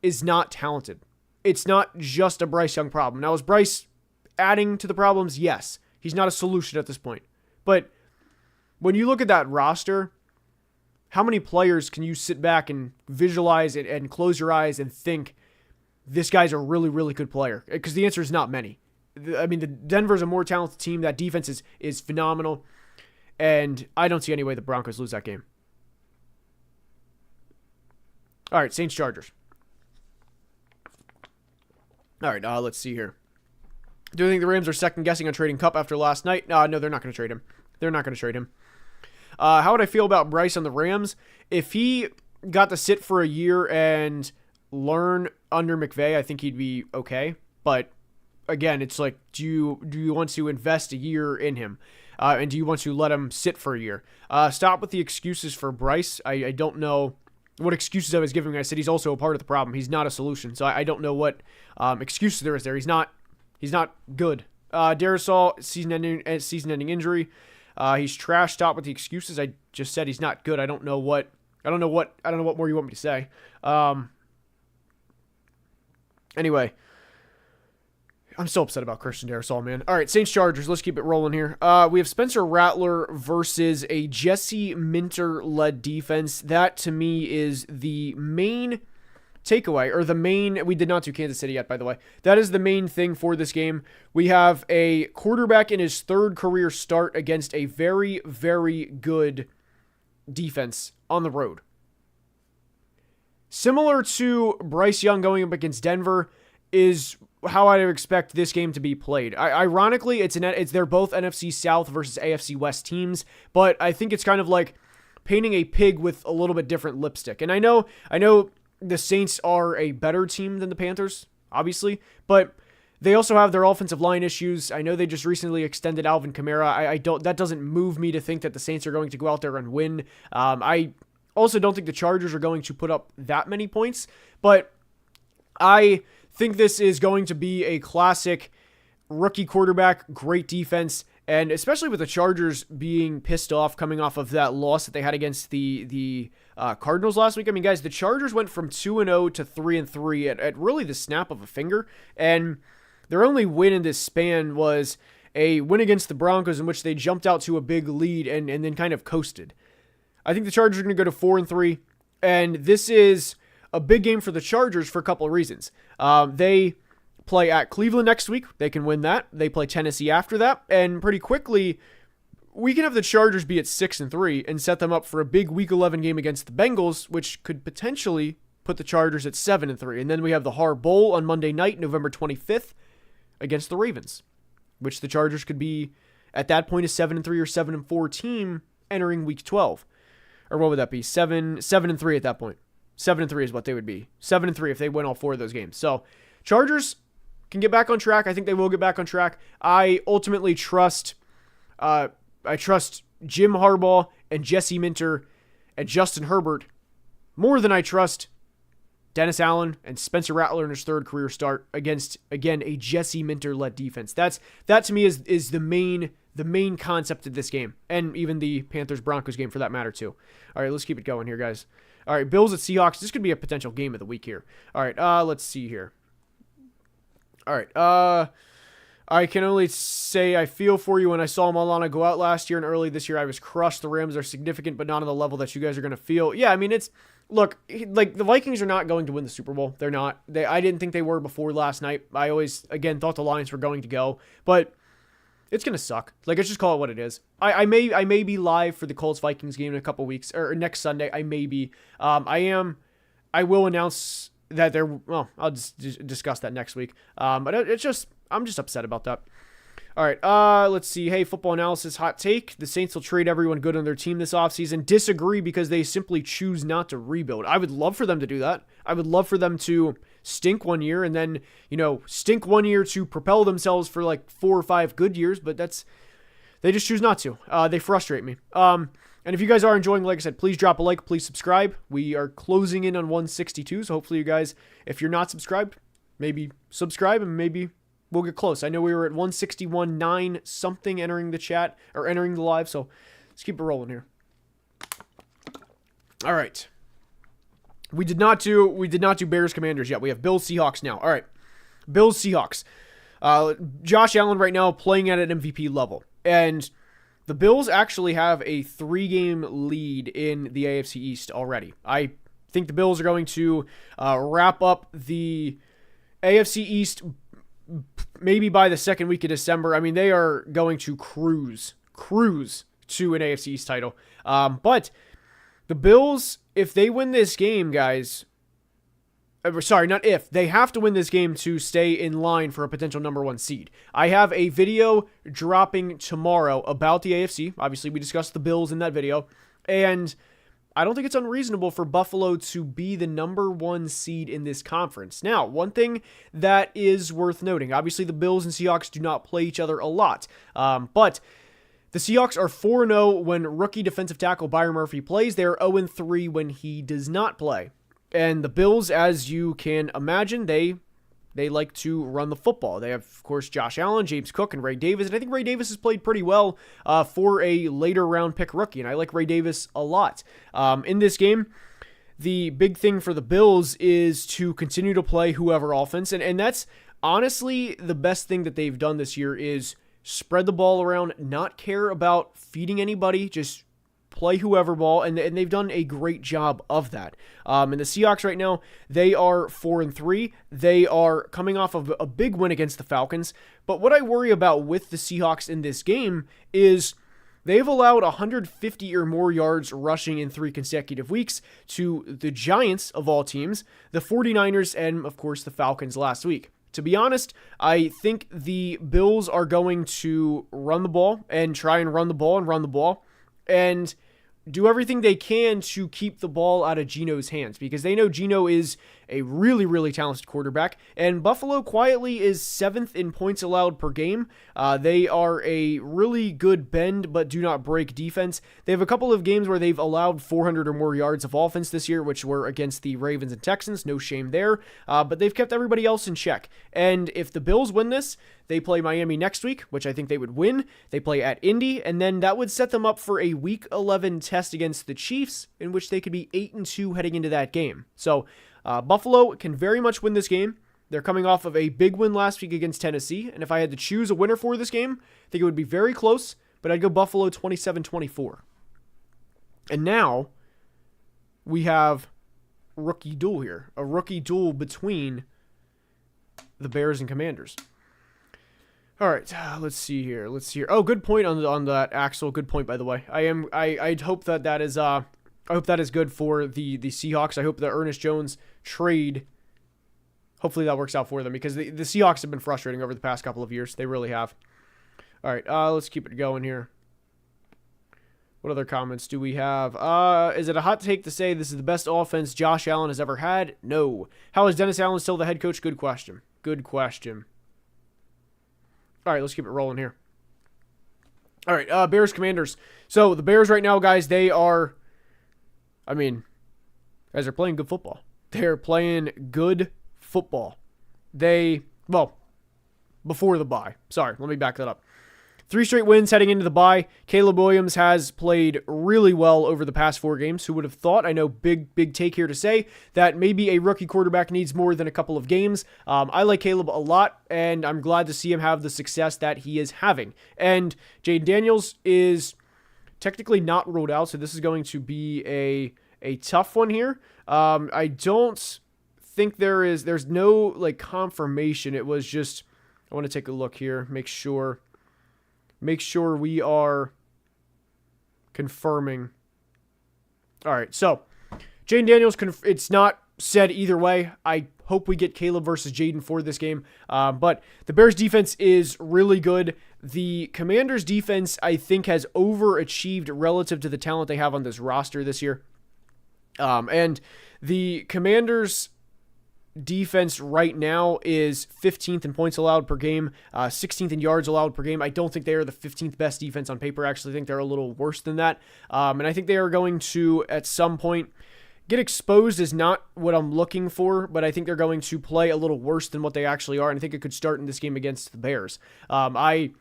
is not talented. It's not just a Bryce Young problem. Now, is Bryce adding to the problems? Yes. He's not a solution at this point. But when you look at that roster, how many players can you sit back and visualize and close your eyes and think this guy's a really, really good player? Because the answer is not many. I mean, the Denver's a more talented team. That defense is phenomenal. And I don't see any way the Broncos lose that game. All right, Saints-Chargers. All right, let's see here. Do you think the Rams are second-guessing on trading Kupp after last night? No, they're not going to trade him. They're not going to trade him. How would I feel about Bryce on the Rams? If he got to sit for a year and learn under McVay, I think he'd be okay. But again, it's like, do you want to invest a year in him? And do you want to let him sit for a year? Stop with the excuses for Bryce. I don't know what excuses I was giving. I said he's also a part of the problem. He's not a solution. So I don't know what excuses there is there. He's not good. Darisaw, season-ending injury. He's trash. Stop with the excuses. I just said he's not good. I don't know what more you want me to say. Anyway, I'm so upset about Christian Darisaw, man. All right, Saints-Chargers. Let's keep it rolling here. We have Spencer Rattler versus a Jesse Minter-led defense. That, to me, is the main takeaway, or the main, we did not do Kansas City yet, by the way. That is the main thing for this game. We have a quarterback in his 3rd career start against a very, very good defense on the road. Similar to Bryce Young going up against Denver is how I'd expect this game to be played. Ironically, they're both NFC South versus AFC West teams, but I think it's kind of like painting a pig with a little bit different lipstick. And I know the Saints are a better team than the Panthers, obviously, but they also have their offensive line issues. I know they just recently extended Alvin Kamara. That doesn't move me to think that the Saints are going to go out there and win. I also don't think the Chargers are going to put up that many points, but I think this is going to be a classic rookie quarterback, great defense, and especially with the Chargers being pissed off coming off of that loss that they had against the Cardinals last week. I mean, guys, the Chargers went from 2-0 to 3-3 at really the snap of a finger, and their only win in this span was a win against the Broncos in which they jumped out to a big lead and then kind of coasted. I think the Chargers are going to go to 4-3, and this is a big game for the Chargers for a couple of reasons. They play at Cleveland next week. They can win that. They play Tennessee after that, and pretty quickly, we can have the Chargers be at 6-3 and set them up for a big Week 11 game against the Bengals, which could potentially put the Chargers at 7-3. And then we have the Har Bowl on Monday night, November 25th, against the Ravens, which the Chargers could be at that point a 7-3 or 7-4 team entering Week 12. Or what would that be? 7-3 at that point. 7-3 is what they would be. 7-3 if they win all 4 of those games. So Chargers can get back on track. I think they will get back on track. I ultimately trust Jim Harbaugh and Jesse Minter and Justin Herbert more than I trust Dennis Allen and Spencer Rattler in his 3rd career start against, again, a Jesse Minter-led defense. That to me is the main concept of this game, and even the Panthers-Broncos game for that matter too. All right, let's keep it going here, guys. All right, Bills at Seahawks. This could be a potential game of the week here. All right, let's see here. All right, I can only say I feel for you. When I saw Milana go out last year and early this year, I was crushed. The Rams are significant, but not on the level that you guys are going to feel. Yeah, I mean, look, like the Vikings are not going to win the Super Bowl. They're not. I didn't think they were before last night. I always, again, thought the Lions were going to go, but it's going to suck. Like, let's just call it what it is. I may be live for the Colts-Vikings game in a couple weeks, or next Sunday. I may be. I will announce that I'll just discuss that next week. But I'm just upset about that. All right, let's see. Hey, football analysis, hot take. The Saints will trade everyone good on their team this offseason. Disagree because they simply choose not to rebuild. I would love for them to do that. I would love for them to stink one year and then, stink one year to propel themselves for like 4 or 5 good years, but they just choose not to. They frustrate me. And if you guys are enjoying, like I said, please drop a like, please subscribe. We are closing in on 162, so hopefully you guys, if you're not subscribed, maybe subscribe and maybe we'll get close. I know we were at 161.9 something entering the chat or entering the live, so let's keep it rolling here. All right. We did not do Bears Commanders yet. We have Bills Seahawks now. All right. Bills Seahawks. Josh Allen right now playing at an MVP level. And the Bills actually have a 3-game lead in the AFC East already. I think the Bills are going to wrap up the AFC East maybe by the 2nd week of December. I mean, they are going to cruise to an AFC East title. But the Bills, if they win this game, guys, sorry, not if, they have to win this game to stay in line for a potential number 1 seed. I have a video dropping tomorrow about the AFC. Obviously, we discussed the Bills in that video. And I don't think it's unreasonable for Buffalo to be the number 1 seed in this conference. Now, one thing that is worth noting, obviously the Bills and Seahawks do not play each other a lot, but the Seahawks are 4-0 when rookie defensive tackle Byron Murphy plays. They are 0-3 when he does not play. And the Bills, as you can imagine, they like to run the football. They have, of course, Josh Allen, James Cook, and Ray Davis. And I think Ray Davis has played pretty well for a later round pick rookie. And I like Ray Davis a lot. In this game, the big thing for the Bills is to continue to play whoever offense. And that's honestly the best thing that they've done this year is spread the ball around, not care about feeding anybody, just play whoever ball, and they've done a great job of that. And the Seahawks right now, they are 4-3. They are coming off of a big win against the Falcons. But what I worry about with the Seahawks in this game is they've allowed 150 or more yards rushing in 3 consecutive weeks to the Giants of all teams, the 49ers, and of course the Falcons last week. To be honest, I think the Bills are going to run the ball and try and run the ball and do everything they can to keep the ball out of Geno's hands because they know Geno is a really, really talented quarterback, and Buffalo quietly is 7th in points allowed per game. They are a really good bend but do not break defense. They have a couple of games where they've allowed 400 or more yards of offense this year, which were against the Ravens and Texans. No shame there, but they've kept everybody else in check. And if the Bills win this, they play Miami next week, which I think they would win. They play at Indy, and then that would set them up for a Week 11 test against the Chiefs, in which they could be 8-2 heading into that game. So Buffalo can very much win this game. They're coming off of a big win last week against Tennessee, and if I had to choose a winner for this game, I think it would be very close, but I'd go Buffalo 27-24. And now we have rookie duel here, a rookie duel between the Bears and Commanders. All right, let's see here. Oh, good point on that, Axel. Good point, by the way. I hope that is I hope that is good for the Seahawks. I hope the Ernest Jones trade, hopefully that works out for them, because the Seahawks have been frustrating over the past couple of years. They really have. All right, let's keep it going here. What other comments do we have? Is it a hot take to say this is the best offense Josh Allen has ever had? No. How is Dennis Allen still the head coach? Good question. Good question. All right, let's keep it rolling here. All right, Bears Commanders. So the Bears right now, guys, they are, guys are playing good football. They're playing good football. Before the bye. Sorry, let me back that up. 3 straight wins heading into the bye. Caleb Williams has played really well over the past 4 games. Who would have thought? I know, big take here to say that maybe a rookie quarterback needs more than a couple of games. I like Caleb a lot, and I'm glad to see him have the success that he is having. And Jaden Daniels is technically not ruled out, so this is going to be a tough one here. I don't think there's no confirmation. It was just, I want to take a look here, make sure we are confirming. All right, so Jaden Daniels, it's not said either way. I hope we get Caleb versus Jaden for this game. But the Bears defense is really good. The Commanders defense, I think, has overachieved relative to the talent they have on this roster this year. And the Commanders defense right now is 15th in points allowed per game, 16th in yards allowed per game. I don't think they are the 15th best defense on paper. I actually think they're a little worse than that. And I think they are going to, at some point, get exposed is not what I'm looking for, but I think they're going to play a little worse than what they actually are, and I think it could start in this game against the Bears. I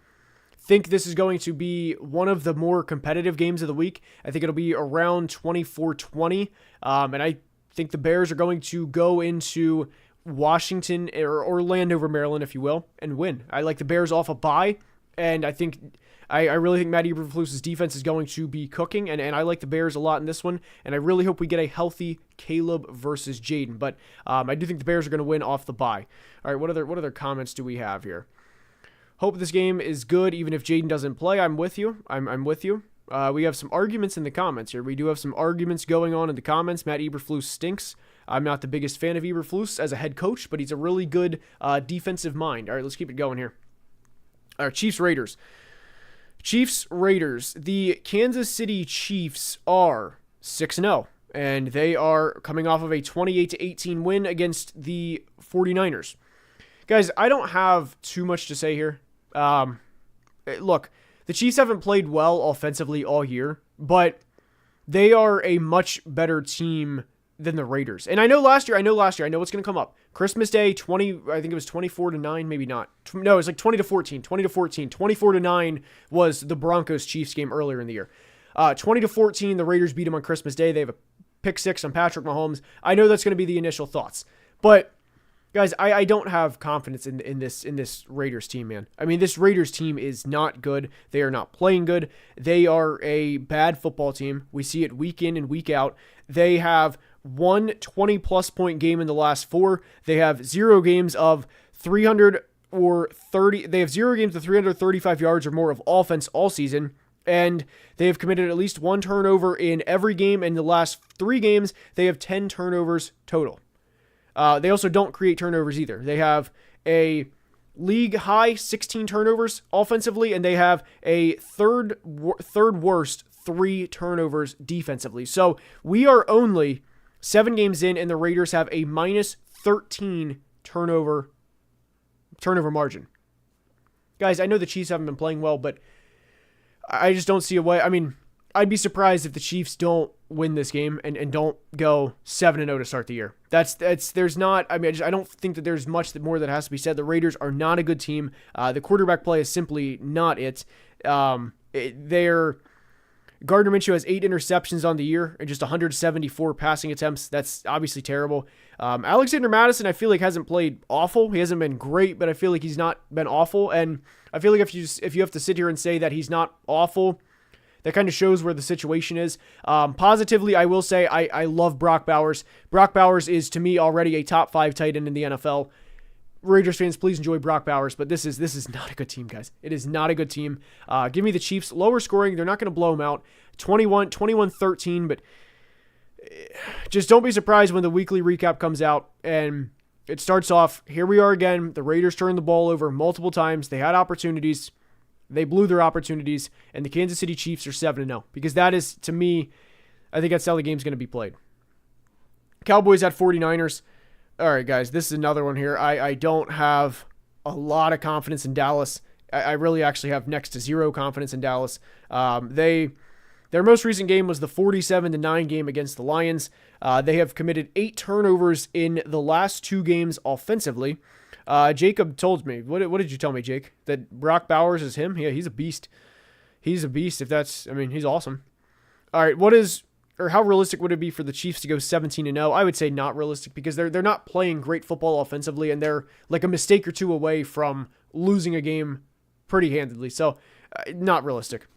think this is going to be one of the more competitive games of the week. I think it'll be around 24-20, and I think the Bears are going to go into Washington or Orlando, Maryland, if you will, and win. I like the Bears off a bye, and I really think Matt Eberflus's defense is going to be cooking, and I like the Bears a lot in this one, and I really hope we get a healthy Caleb versus Jaden, but I do think the Bears are going to win off the bye. All right, what other comments do we have here? Hope this game is good, even if Jaden doesn't play. I'm with you. I'm with you. We have some arguments in the comments here. We do have some arguments going on in the comments. Matt Eberflus stinks. I'm not the biggest fan of Eberflus as a head coach, but he's a really good defensive mind. All right, let's keep it going here. All right, Chiefs-Raiders. Chiefs-Raiders. The Kansas City Chiefs are 6-0, and they are coming off of a 28-18 win against the 49ers. Guys, I don't have too much to say here. Look, the Chiefs haven't played well offensively all year, but they are a much better team than the Raiders. And I know last year, I know what's going to come up. Christmas Day, I think it was 24-9, maybe not. No, it was like 20-14, 24-9 was the Broncos Chiefs game earlier in the year. 20-14, the Raiders beat them on Christmas Day. They have a pick 6 on Patrick Mahomes. I know that's going to be the initial thoughts, but guys, I don't have confidence in this Raiders team, man. I mean, this Raiders team is not good. They are not playing good. They are a bad football team. We see it week in and week out. They have one 20-plus point game in the last 4. They have 0 games of 300 or 30. They have 0 games of 335 yards or more of offense all season. And they have committed at least 1 turnover in every game. In the last 3 games, they have 10 turnovers total. They also don't create turnovers either. They have a league high 16 turnovers offensively, and they have a third worst 3 turnovers defensively. So we are only 7 games in, and the Raiders have a minus 13 turnover margin. Guys, I know the Chiefs haven't been playing well, but I just don't see a way. I mean, I'd be surprised if the Chiefs don't win this game and don't go 7-0 to start the year. There's not, I mean, I don't think that there's much more that has to be said. The Raiders are not a good team. The quarterback play is simply not it. Gardner Minshew has 8 interceptions on the year and just 174 passing attempts. That's obviously terrible. Alexander Mattison, I feel like hasn't played awful. He hasn't been great, but I feel like he's not been awful. And I feel like if you have to sit here and say that he's not awful, that kind of shows where the situation is. Positively, I will say I love Brock Bowers. Brock Bowers is, to me, already a top 5 tight end in the NFL. Raiders fans, please enjoy Brock Bowers, but this is not a good team, guys. It is not a good team. Give me the Chiefs. Lower scoring. They're not going to blow them out. 21-13, but just don't be surprised when the weekly recap comes out and it starts off, here we are again. The Raiders turned the ball over multiple times. They had opportunities. They blew their opportunities, and the Kansas City Chiefs are 7-0, because that is, to me, I think that's how the game's going to be played. Cowboys at 49ers. All right, guys, this is another one here. I don't have a lot of confidence in Dallas. I really actually have next to zero confidence in Dallas. Their most recent game was the 47-9 game against the Lions. They have committed 8 turnovers in the last 2 games offensively. Jacob told me, what did you tell me, Jake? That Brock Bowers is him? Yeah, he's a beast. He's a beast. He's awesome. All right, how realistic would it be for the Chiefs to go 17-0? I would say not realistic, because they're not playing great football offensively, and they're like a mistake or two away from losing a game pretty handedly. So, not realistic.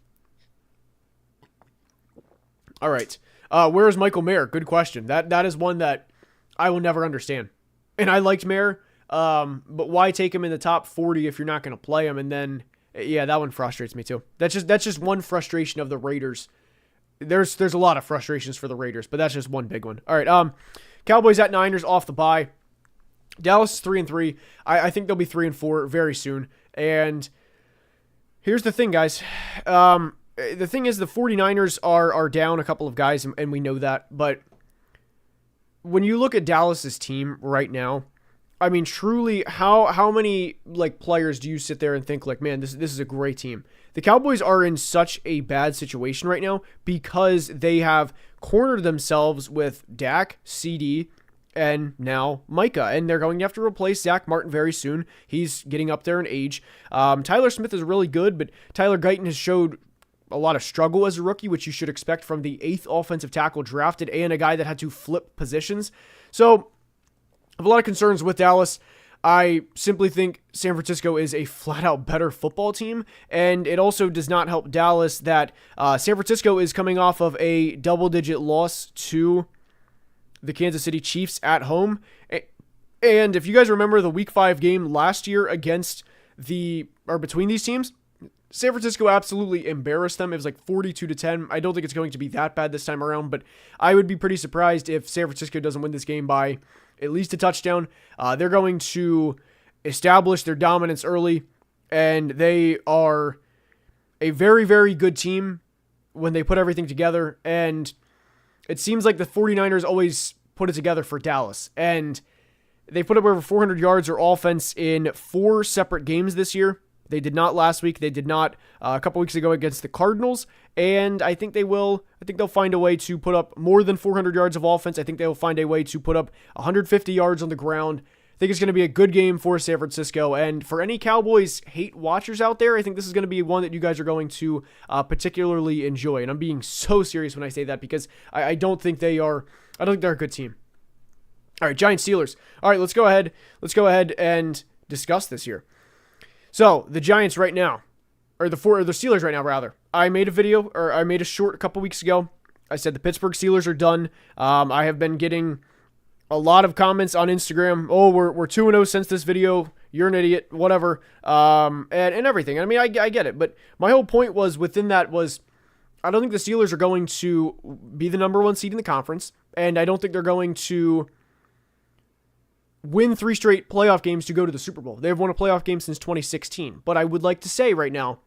All right. Where is Michael Mayer? Good question. That is one that I will never understand. And I liked Mayer, but why take him in the top 40 if you're not going to play him? And then, yeah, that one frustrates me too. That's just one frustration of the Raiders. There's a lot of frustrations for the Raiders, but that's just one big one. All right, Cowboys at Niners off the bye. Dallas is 3-3. I think they'll be 3-4 very soon. And here's the thing, guys. The thing is, the 49ers are down a couple of guys, and we know that. But when you look at Dallas's team right now, I mean, truly, how many players do you sit there and think man, this is a great team? The Cowboys are in such a bad situation right now because they have cornered themselves with Dak, CD, and now Micah, and they're going to have to replace Zach Martin very soon. He's getting up there in age. Tyler Smith is really good, but Tyler Guyton has showed a lot of struggle as a rookie, which you should expect from the 8th offensive tackle drafted and a guy that had to flip positions. So I have a lot of concerns with Dallas. I simply think San Francisco is a flat-out better football team, and it also does not help Dallas that San Francisco is coming off of a double-digit loss to the Kansas City Chiefs at home. And if you guys remember the Week 5 game last year between these teams, San Francisco absolutely embarrassed them. It was 42-10. I don't think it's going to be that bad this time around, but I would be pretty surprised if San Francisco doesn't win this game by at least a touchdown. They're going to establish their dominance early, and they are a very, very good team when they put everything together, and it seems like the 49ers always put it together for Dallas, and they put up over 400 yards or offense in 4 separate games this year. They did not last week. They did not a couple weeks ago against the Cardinals, and I think they will. I think they'll find a way to put up more than 400 yards of offense. I think they'll find a way to put up 150 yards on the ground. I think it's going to be a good game for San Francisco, and for any Cowboys hate watchers out there, I think this is going to be one that you guys are going to particularly enjoy, and I'm being so serious when I say that because I don't think they are. I don't think they're a good team. All right, Giants Steelers. All right, let's go ahead and discuss this here. So, the Giants right now, or the Steelers right now, rather. I made a short a couple weeks ago. I said the Pittsburgh Steelers are done. I have been getting a lot of comments on Instagram. Oh, we're 2-0 since this video. You're an idiot, whatever, and everything. I mean, I get it, but my whole point was within that was I don't think the Steelers are going to be the number 1 seed in the conference, and I don't think they're going to win 3 straight playoff games to go to the Super Bowl. They have won a playoff game since 2016. But I would like to say right now,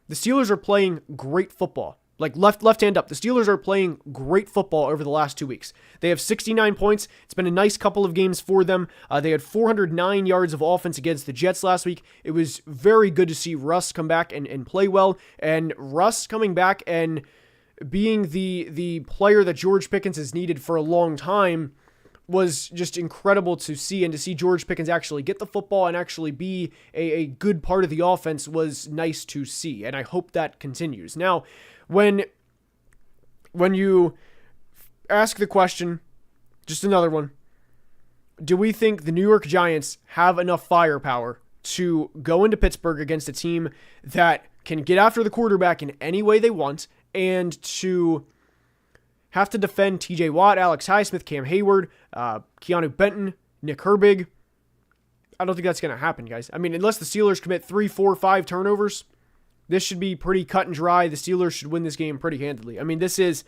the Steelers are playing great football. Left hand up. The Steelers are playing great football over the last 2 weeks. They have 69 points. It's been a nice couple of games for them. They had 409 yards of offense against the Jets last week. It was very good to see Russ come back and play well. And Russ coming back and being the player that George Pickens has needed for a long time was just incredible to see, and to see George Pickens actually get the football and actually be a good part of the offense was nice to see, and I hope that continues. Now, when when you ask the question, just another one, do we think the New York Giants have enough firepower to go into Pittsburgh against a team that can get after the quarterback in any way they want and to have to defend TJ Watt, Alex Highsmith, Cam Hayward, Keanu Benton, Nick Herbig? I don't think that's going to happen, guys. I mean, unless the Steelers commit 3, 4, 5 turnovers, this should be pretty cut and dry. The Steelers should win this game pretty handily. I mean, this is,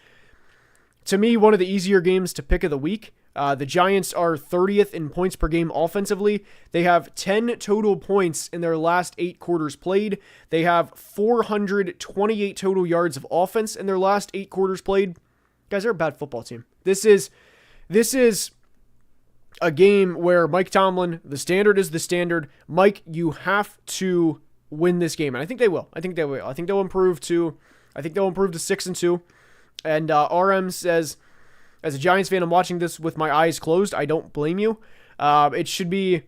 to me, one of the easier games to pick of the week. The Giants are 30th in points per game offensively. They have 10 total points in their last 8 quarters played. They have 428 total yards of offense in their last 8 quarters played. Guys, they're a bad football team. This is a game where Mike Tomlin, the standard is the standard. Mike, you have to win this game, and I think they will. I think they'll improve to 6-2. And RM says, as a Giants fan, I'm watching this with my eyes closed. I don't blame you. It should be,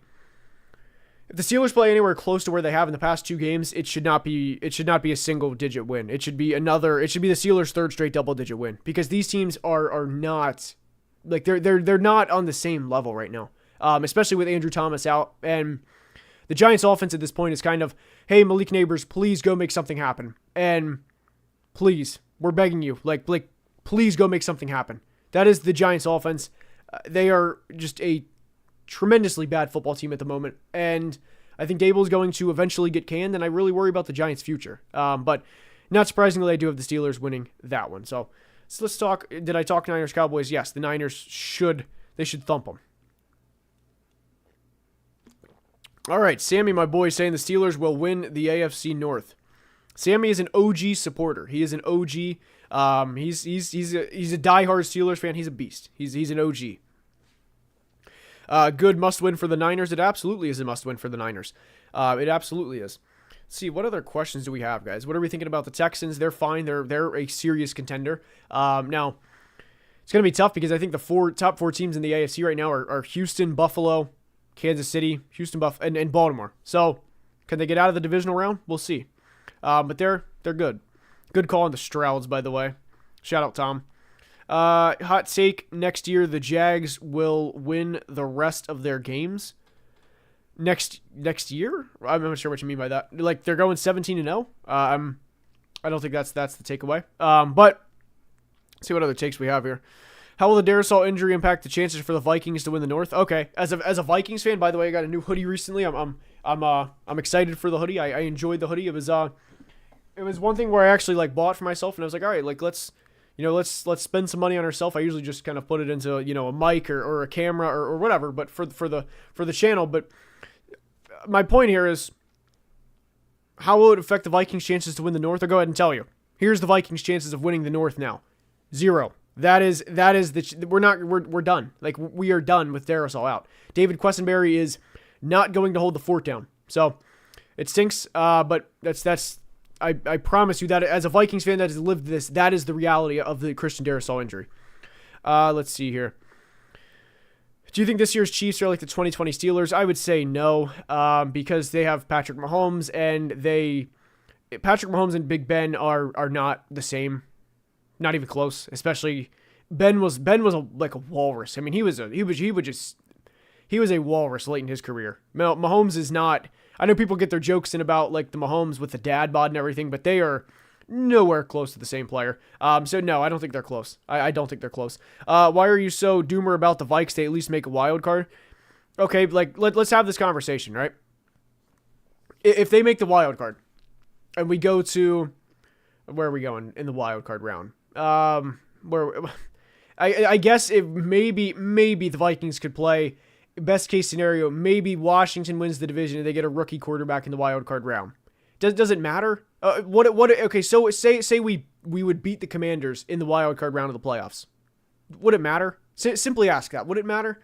if the Steelers play anywhere close to where they have in the past 2 games, it should not be a single digit win. It should be the Steelers' 3rd straight double digit win, because these teams are not, like, they're not on the same level right now. Especially with Andrew Thomas out, and the Giants offense at this point is kind of, hey, Malik Neighbors, please go make something happen. And please, we're begging you, like please go make something happen. That is the Giants offense. They are just a tremendously bad football team at the moment. And I think Dable is going to eventually get canned, and I really worry about the Giants' future. But not surprisingly, I do have the Steelers winning that one. So let's talk. Did I talk Niners Cowboys? Yes, the Niners should thump them. All right, Sammy, my boy, saying the Steelers will win the AFC North. Sammy is an OG supporter. He is an OG. He's a diehard Steelers fan. He's a beast. He's an OG. Good must-win for the Niners. It absolutely is a must-win for the Niners. It absolutely is. Let's see, what other questions do we have, guys? What are we thinking about the Texans? They're fine. They're a serious contender. Now, it's going to be tough because I think the top four teams in the AFC right now are Houston, Buffalo, Kansas City, and Baltimore. So, can they get out of the divisional round? We'll see. But they're good. Good call on the Strouds, by the way. Shout out, Tom. Hot take, next year the Jags will win the rest of their games. Next year? I'm not sure what you mean by that. Like, they're going 17-0? I don't think that's the takeaway. But let's see what other takes we have here. How will the Darrisaw injury impact the chances for the Vikings to win the North? Okay, as a Vikings fan, by the way, I got a new hoodie recently. I'm excited for the hoodie. I enjoyed the hoodie. It was one thing where I actually like bought for myself, and I was like, all right, like let's spend some money on ourselves. I usually just kind of put it into a mic or a camera or whatever, but for the channel. But my point here is, how will it affect the Vikings' chances to win the North? I'll go ahead and tell you. Here's the Vikings' chances of winning the North now: 0. We're done. Like, we are done with Darrisaw out. David Quessenberry is not going to hold the fort down. So it stinks. But I promise you that as a Vikings fan that has lived this, that is the reality of the Christian Darrisaw injury. Let's see here. Do you think this year's Chiefs are like the 2020 Steelers? I would say no, because they have Patrick Mahomes, and Patrick Mahomes and Big Ben are not the same. Not even close. Especially Ben was like a walrus. I mean, he was a walrus late in his career. Mahomes is not. I know people get their jokes in about like the Mahomes with the dad bod and everything, but they are nowhere close to the same player. So no, I don't think they're close. I don't think they're close. Why are you so doomer about the Vikes to at least make a wild card? Okay, like let's have this conversation, right? If they make the wild card, and we go to, where are we going in the wild card round? I guess if maybe the Vikings could play. Best case scenario, maybe Washington wins the division and they get a rookie quarterback in the wild card round. Does it matter? Okay, so say we would beat the Commanders in the wild card round of the playoffs. Would it matter? Simply ask that. Would it matter?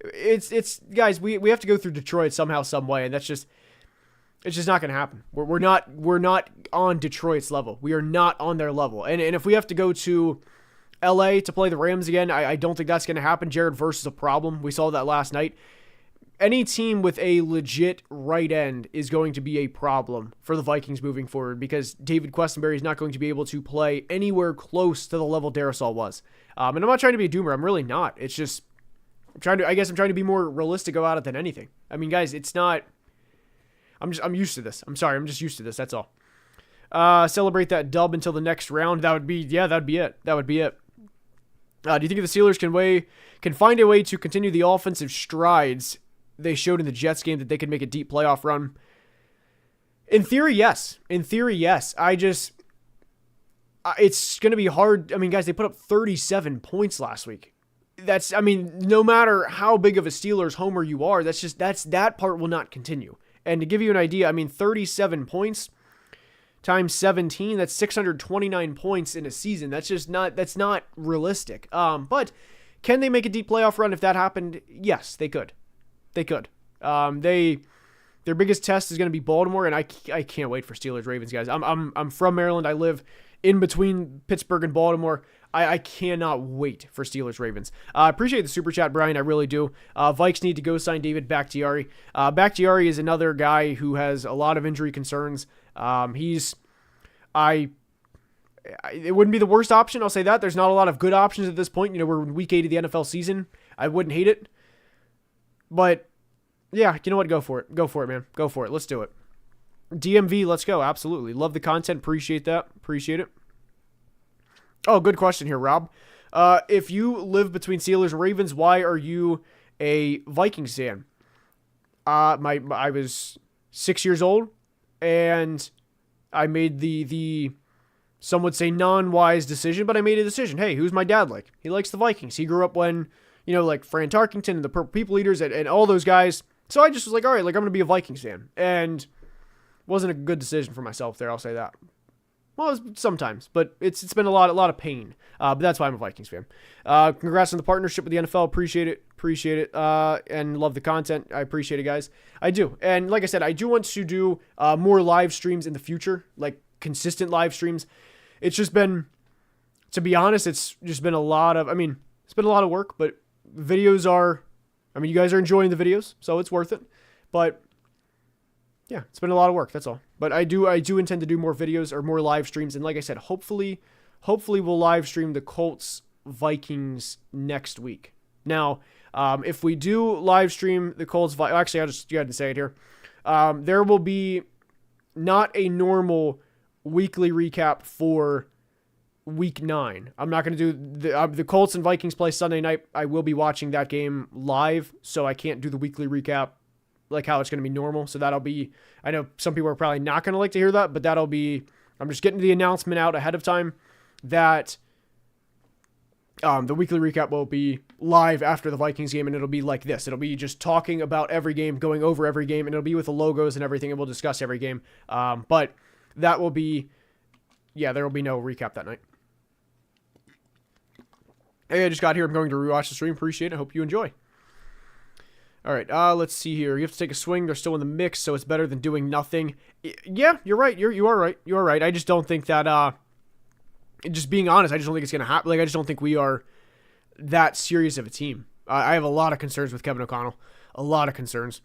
It's guys, we have to go through Detroit somehow, some way, and it's just not going to happen. We're not on Detroit's level. We are not on their level. And if we have to go to LA to play the Rams again, I don't think that's going to happen. Jared Verse is a problem. We saw that last night. any team with a legit right end is going to be a problem for the Vikings moving forward because David Questenberry is not going to be able to play anywhere close to the level Darrisaw was. And I'm not trying to be a doomer. I'm really not. It's just, I'm trying to be more realistic about it than anything. I mean, guys, it's not, I'm used to this. I'm sorry. I'm just used to this. That's all. Celebrate that dub until the next round. That'd be it. That would be it. Do you think the Steelers can find a way to continue the offensive strides they showed in the Jets game, that they could make a deep playoff run? In theory, yes. It's going to be hard. I mean, guys, they put up 37 points last week. No matter how big of a Steelers homer you are, that part will not continue. And to give you an idea, 37 points times 17, that's 629 points in a season. That's not realistic. But can they make a deep playoff run if that happened? Yes, they could. They could. Their biggest test is going to be Baltimore, and I can't wait for Steelers-Ravens, guys. I'm from Maryland. I live in between Pittsburgh and Baltimore. I cannot wait for Steelers-Ravens. I appreciate the super chat, Brian. I really do. Vikes need to go sign David Bakhtiari. Bakhtiari is another guy who has a lot of injury concerns. It wouldn't be the worst option, I'll say that. There's not a lot of good options at this point. We're in week 8 of the NFL season. I wouldn't hate it. But, yeah, you know what? Go for it. Go for it, man. Go for it. Let's do it. DMV, let's go. Absolutely. Love the content. Appreciate that. Appreciate it. Oh, good question here, Rob. If you live between Steelers and Ravens, why are you a Vikings fan? I was 6 years old, and I made the some would say non-wise decision, but I made a decision. Hey, who's my dad like? He likes the Vikings. He grew up when, like Fran Tarkington and the Purple People Eaters and all those guys. So I just was like, all right, I'm going to be a Vikings fan. And it wasn't a good decision for myself there, I'll say that. Well, sometimes, but it's been a lot of pain. But that's why I'm a Vikings fan. Congrats on the partnership with the NFL. Appreciate it. And love the content. I appreciate it, guys. I do. And like I said, I do want to do more live streams in the future, like consistent live streams. It's just been, to be honest, it's just been a lot of, it's been a lot of work, but videos are, you guys are enjoying the videos, so it's worth it. But yeah, it's been a lot of work. That's all. But I do intend to do more videos or more live streams. And like I said, hopefully we'll live stream the Colts Vikings next week. Now, if we do live stream the Colts, actually, I'll just go ahead and say it here. There will be not a normal weekly recap for week 9. I'm not going to do the Colts and Vikings play Sunday night. I will be watching that game live, so I can't do the weekly recap like how it's going to be normal. So that'll be, I know some people are probably not going to like to hear that, but that'll be, I'm just getting the announcement out ahead of time that the weekly recap will be live after the Vikings game, and it'll be like this. It'll be just talking about every game, going over every game, and it'll be with the logos and everything, and we'll discuss every game. But that will be, there will be no recap that night. Hey, I just got here. I'm going to rewatch the stream. Appreciate it. Hope you enjoy. All right, let's see here. You have to take a swing. They're still in the mix, so it's better than doing nothing. Yeah, you're right. You are right. You are right. I just don't think that, just being honest, I just don't think it's going to happen. I just don't think we are that serious of a team. I have a lot of concerns with Kevin O'Connell. A lot of concerns.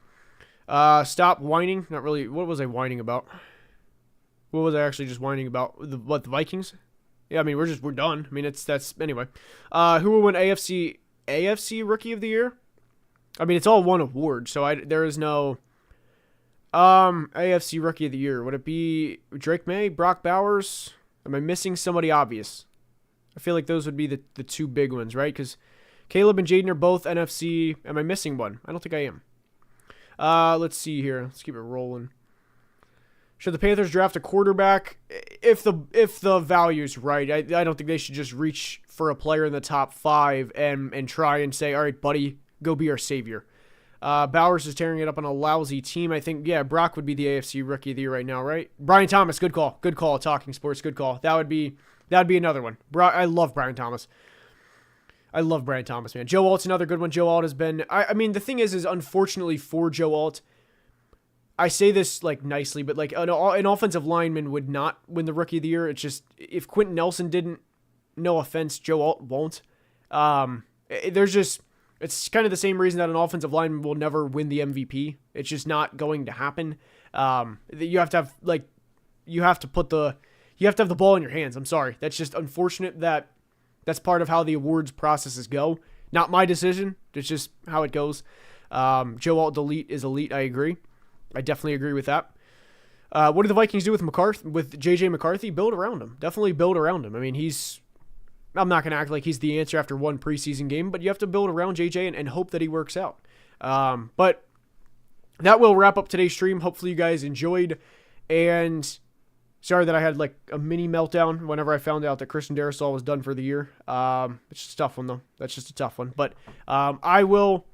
Stop whining. Not really. What was I whining about? What was I actually just whining about? The Vikings? Yeah, we're done. That's anyway. Who will win AFC Rookie of the Year? It's all one award, so there is no AFC Rookie of the Year. Would it be Drake May, Brock Bowers? Am I missing somebody obvious? I feel like those would be the two big ones, right? Because Caleb and Jaden are both NFC. Am I missing one? I don't think I am. Let's see here. Let's keep it rolling. Should the Panthers draft a quarterback? If the value's right, I don't think they should just reach for a player in the top 5 and try and say, all right, buddy, go be our savior. Bowers is tearing it up on a lousy team. I think, Brock would be the AFC Rookie of the Year right now, right? Brian Thomas, good call. Good call. Talking Sports, good call. That'd be another one. I love Brian Thomas. I love Brian Thomas, man. Joe Alt's another good one. Joe Alt has been, the thing is unfortunately for Joe Alt, I say this nicely, but an offensive lineman would not win the Rookie of the Year. It's just, if Quentin Nelson didn't, no offense, Joe Alt won't. There's just, It's kind of the same reason that an offensive lineman will never win the MVP. It's just not going to happen. You have to have you have to have the ball in your hands. I'm sorry. That's just unfortunate that that's part of how the awards processes go. Not my decision. It's just how it goes. Joe Alt delete is elite. I agree. I definitely agree with that. What do the Vikings do with JJ McCarthy? Build around him. Definitely build around him. I mean, I'm not going to act like he's the answer after one preseason game, but you have to build around JJ and hope that he works out. But that will wrap up today's stream. Hopefully you guys enjoyed. And sorry that I had like a mini meltdown whenever I found out that Christian Darrisaw was done for the year. It's just a tough one, though. That's just a tough one. But I will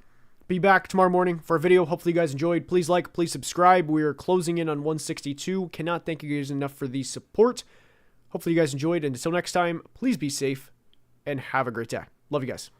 be back tomorrow morning for a video. Hopefully you guys enjoyed. Please like, please subscribe. We're closing in on 162. Cannot thank you guys enough for the support. Hopefully you guys enjoyed. And until next time, please be safe and have a great day. Love you guys.